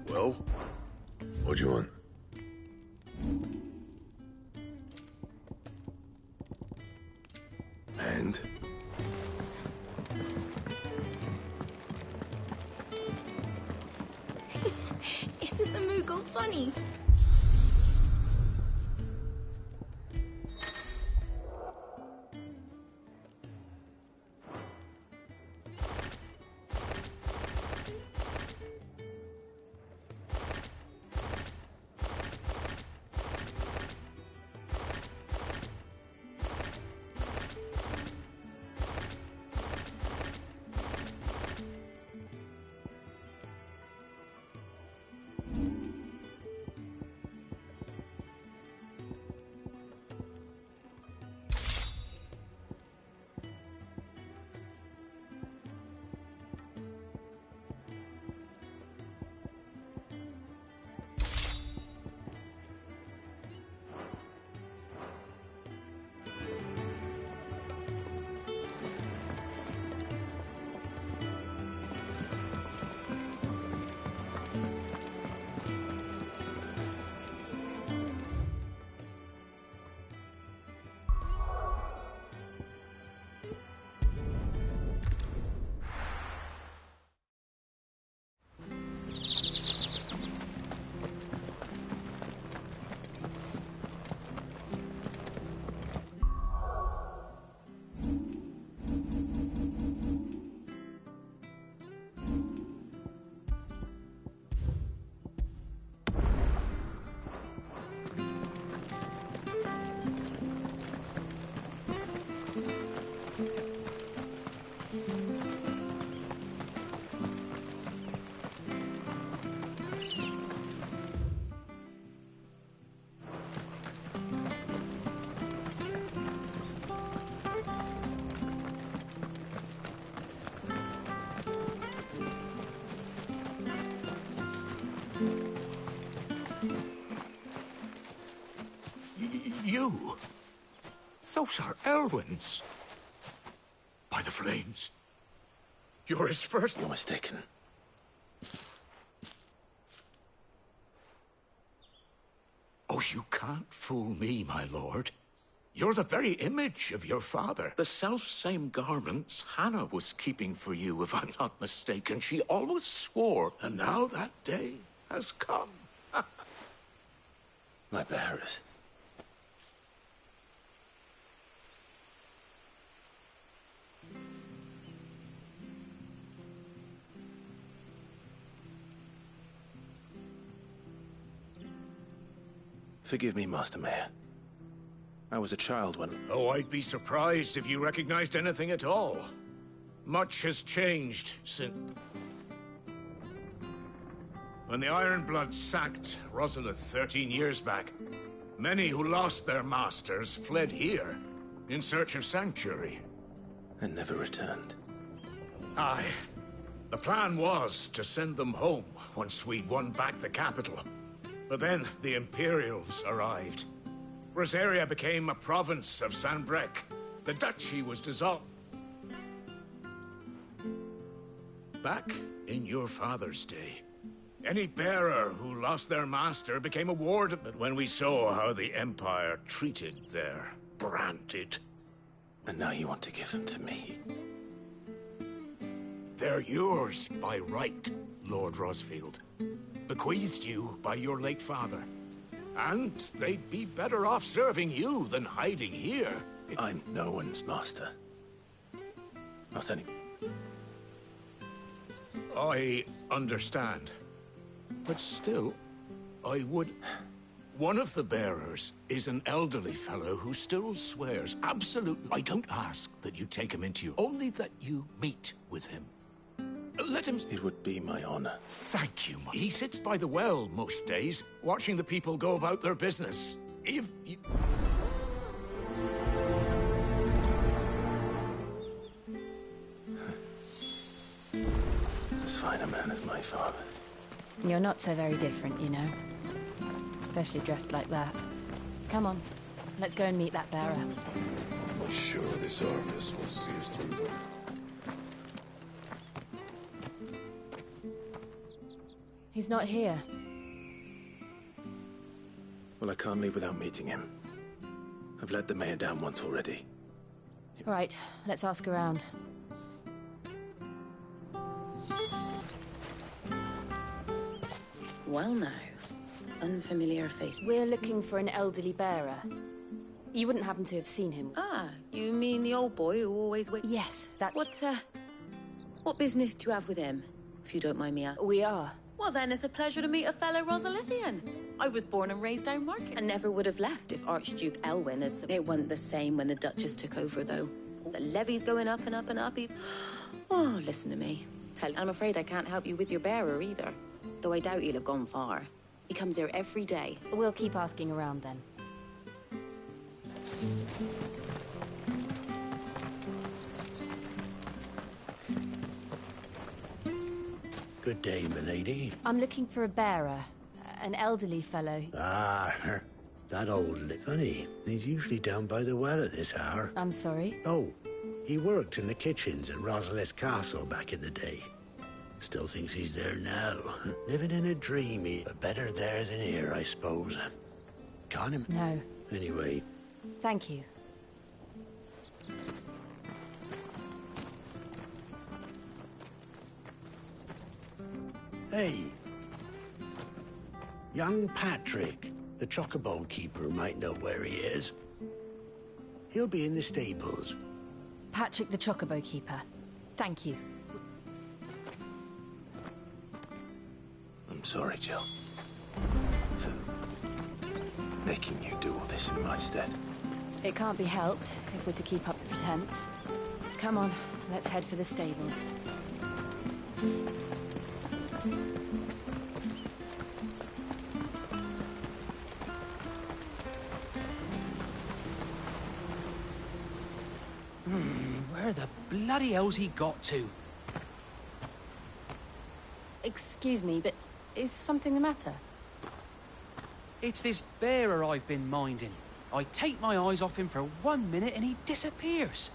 Well, what do you want? And? Isn't the Moogle funny? You? Those are Elwyn's. By the flames. You're his first... You're mistaken. Oh, you can't fool me, my lord. You're the very image of your father. The self-same garments Hannah was keeping for you, if I'm not mistaken. She always swore, and now that day has come. My bearers. Forgive me, Master Mayor. I was a child when... Oh, I'd be surprised if you recognized anything at all. Much has changed since... When the Ironbloods sacked Rosalith 13 years back, many who lost their masters fled here in search of sanctuary. And never returned. Aye. The plan was to send them home once we'd won back the capital. But then the Imperials arrived. Rosaria became a province of Sanbrec. The duchy was dissolved. Back in your father's day, any bearer who lost their master became a ward of... But when we saw how the Empire treated their branded... And now you want to give them to me? They're yours by right, Lord Rosfield. Bequeathed you by your late father. And they'd be better off serving you than hiding here. I'm no one's master. Not any... I understand. But still, I would... One of the bearers is an elderly fellow who still swears absolutely... I don't ask that you take him into your... Only that you meet with him. Let him... It would be my honor. Thank you, He sits by the well most days, watching the people go about their business. If you... As fine a man as my father. You're not so very different, you know. Especially dressed like that. Come on, let's go and meet that bearer. I'm not sure this harvest will see us through. He's not here. Well, I can't leave without meeting him. I've let the mayor down once already. Right, let's ask around. Well now, unfamiliar face. We're looking for an elderly bearer. You wouldn't happen to have seen him? Ah, you mean the old boy who always waits? Yes, that... What business do you have with him, if you don't mind me asking? We are. Well then, it's a pleasure to meet a fellow Rosalithian. I was born and raised down Market. And never would have left if Archduke Elwyn had... It wasn't the same when the Duchess took over, though. The levy's going up and up and up. Oh, listen to me. I'm afraid I can't help you with your bearer either. Though I doubt he'll have gone far. He comes here every day. We'll keep asking around then. Good day, milady. I'm looking for a bearer. An elderly fellow. Ah, that old funny. He's usually down by the well at this hour. I'm sorry? Oh, he worked in the kitchens at Rosalith Castle back in the day. Still thinks he's there now. Living in a dream, but better there than here, I suppose. Can't him? No. Anyway. Thank you. Hey. Young Patrick, the chocobo keeper, might know where he is. He'll be in the stables. Patrick the chocobo keeper. Thank you. I'm sorry, Jill. For making you do all this in my stead. It can't be helped if we're to keep up the pretense. Come on, let's head for the stables. Where the bloody hell's he got to? Excuse me, but Is something the matter? It's this bearer I've been minding. I take my eyes off him for 1 minute and he disappears.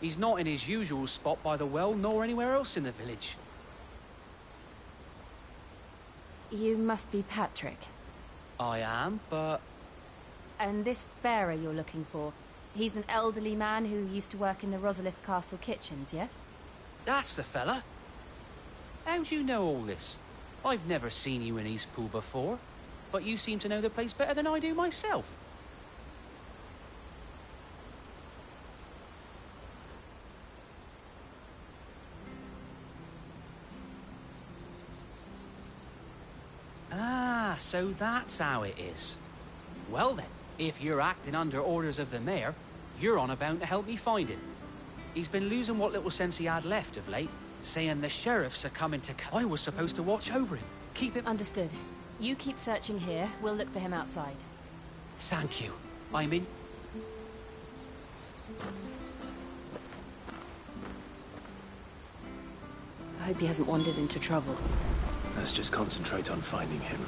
He's not in his usual spot by the well, nor anywhere else in the village. You must be Patrick. I am, but... And this bearer you're looking for, he's an elderly man who used to work in the Rosalith Castle kitchens, yes? That's the fella. How'd you know all this? I've never seen you in Eastpool before, but you seem to know the place better than I do myself. Ah, so that's how it is. Well then, if you're acting under orders of the mayor, you're on about to help me find him. He's been losing what little sense he had left of late, saying the sheriffs are coming to... I was supposed to watch over him, keep him... Understood. You keep searching here, we'll look for him outside. Thank you. I'm in... I hope he hasn't wandered into trouble. Let's just concentrate on finding him.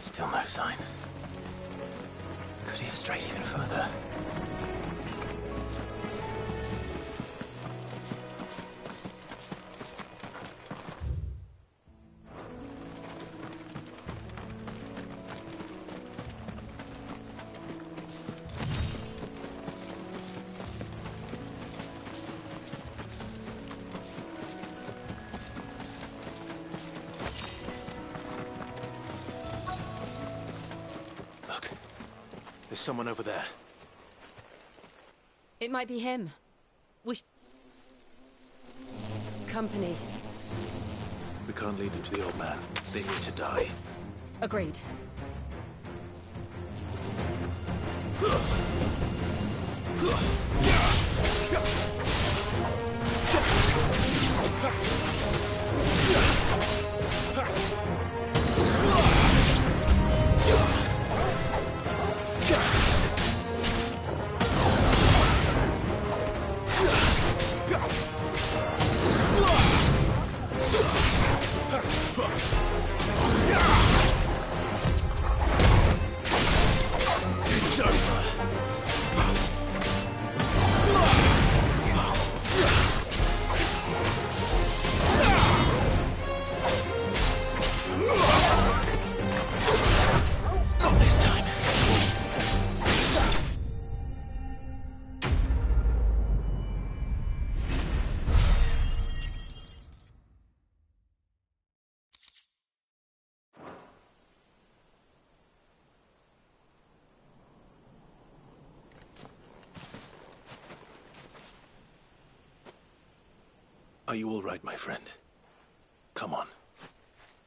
Still no sign. Could he have strayed even further? There's someone over there. It might be him. Company. We can't lead them to the old man. They need to die. Agreed. It's over. Not this time. Are you all right, my friend? Come on.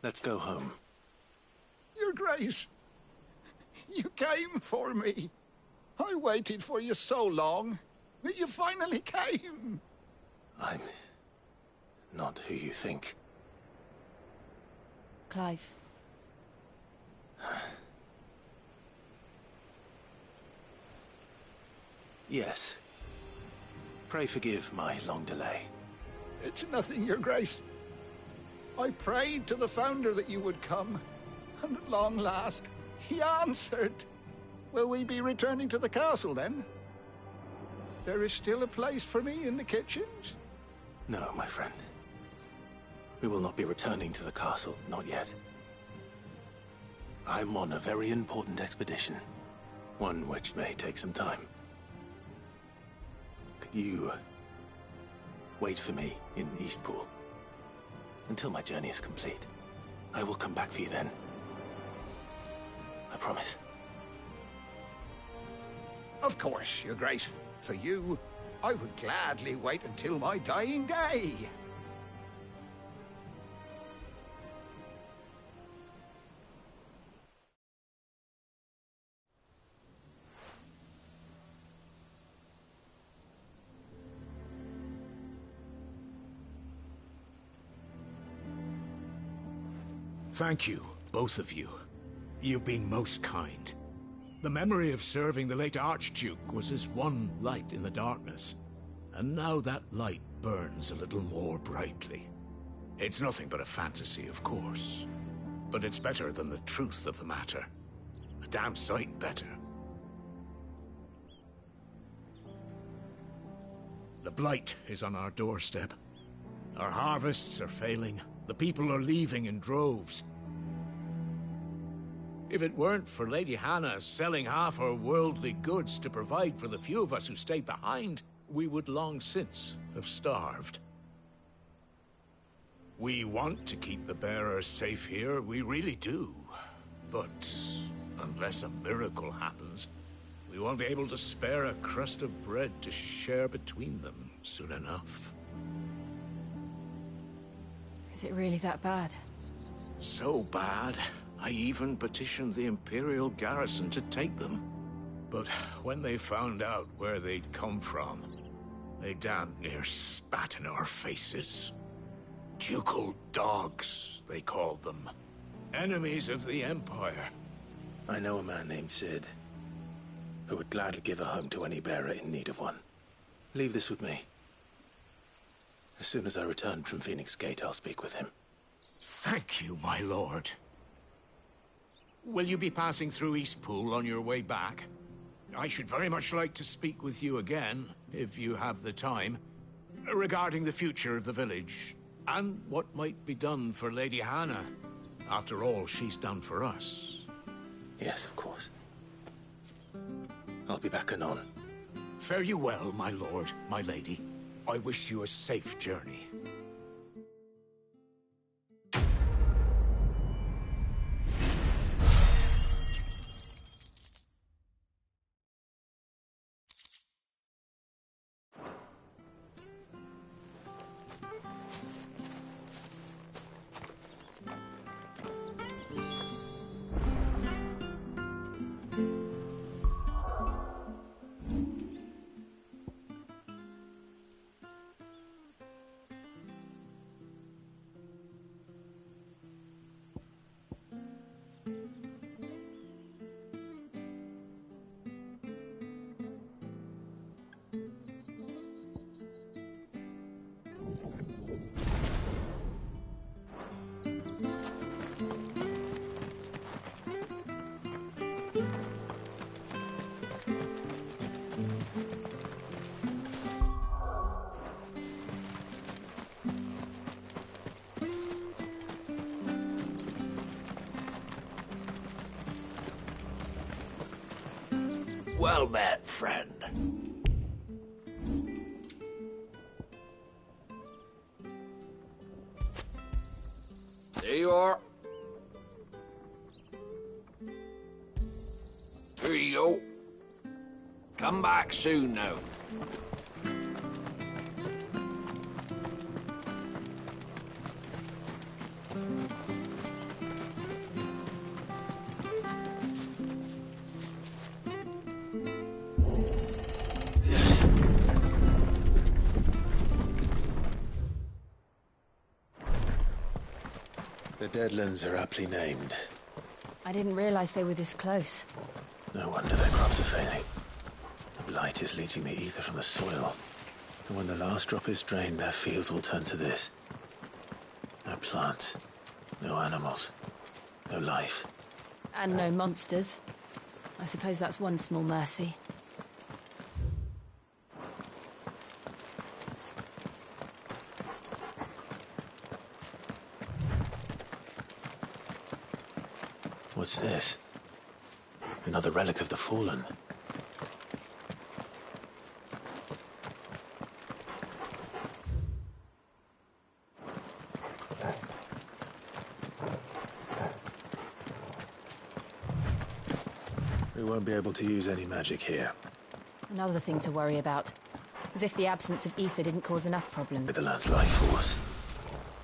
Let's go home. Your Grace, you came for me. I waited for you so long, but you finally came. I'm not who you think. Clive. Yes. Pray forgive my long delay. It's nothing, Your Grace. I prayed to the Founder that you would come, and at long last, he answered. Will we be returning to the castle, then? There is still a place for me in the kitchens? No, my friend. We will not be returning to the castle, not yet. I'm on a very important expedition, one which may take some time. Could you wait for me in Eastpool until my journey is complete? I will come back for you then. I promise. Of course, Your Grace. For you, I would gladly wait until my dying day. Thank you, both of you. You've been most kind. The memory of serving the late Archduke was as one light in the darkness, and now that light burns a little more brightly. It's nothing but a fantasy, of course, but it's better than the truth of the matter. A damn sight better. The blight is on our doorstep. Our harvests are failing. The people are leaving in droves. If it weren't for Lady Hannah selling half her worldly goods to provide for the few of us who stayed behind, we would long since have starved. We want to keep the bearers safe here, we really do. But unless a miracle happens, we won't be able to spare a crust of bread to share between them soon enough. Is it really that bad? So bad, I even petitioned the Imperial garrison to take them. But when they found out where they'd come from, they damn near spat in our faces. Ducal dogs, they called them. Enemies of the Empire. I know a man named Sid, who would gladly give a home to any bearer in need of one. Leave this with me. As soon as I return from Phoenix Gate, I'll speak with him. Thank you, my lord. Will you be passing through Eastpool on your way back? I should very much like to speak with you again, if you have the time, regarding the future of the village, and what might be done for Lady Hannah. After all she's done for us. Yes, of course. I'll be back anon. Fare you well, my lord, my lady. I wish you a safe journey. Well met, friend. There you are. Here you go. Come back soon now. The Deadlands are aptly named. I didn't realize they were this close. No wonder their crops are failing. The blight is leaching the ether from the soil. And when the last drop is drained, their fields will turn to this. No plants, no animals, no life. And no monsters. I suppose that's one small mercy. What's this? Another relic of the Fallen. We won't be able to use any magic here. Another thing to worry about. As if the absence of ether didn't cause enough problems. With the lad's life force.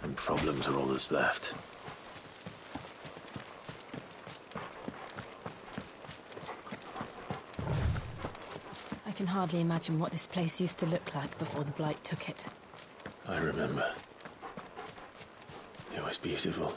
And problems are all that's left. I can hardly imagine what this place used to look like before the blight took it. I remember. It was beautiful.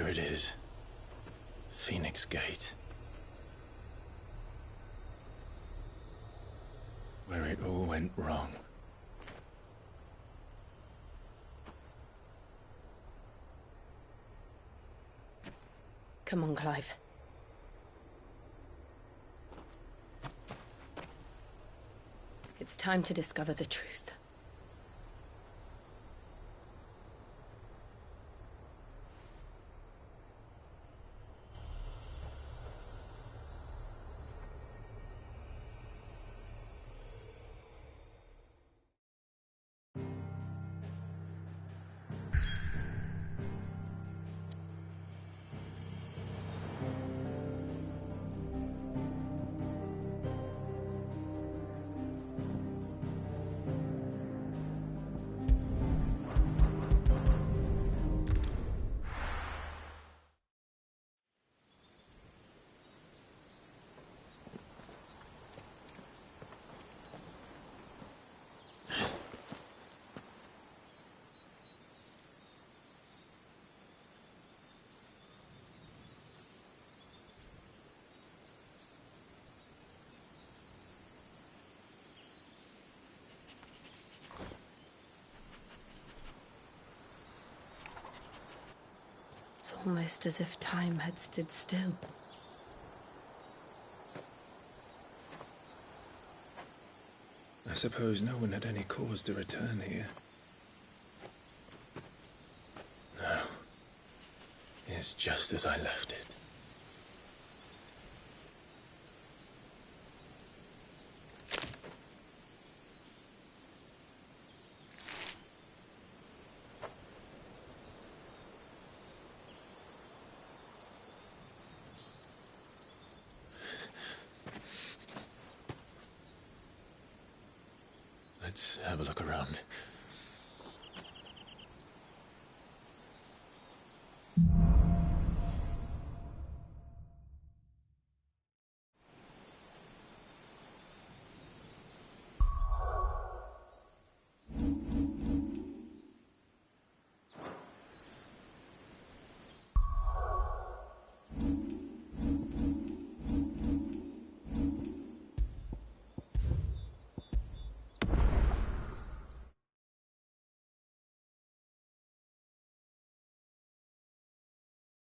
There it is. Phoenix Gate. Where it all went wrong. Come on, Clive. It's time to discover the truth. It's almost as if time had stood still. I suppose no one had any cause to return here. No. It's just as I left it. Let's have a look around.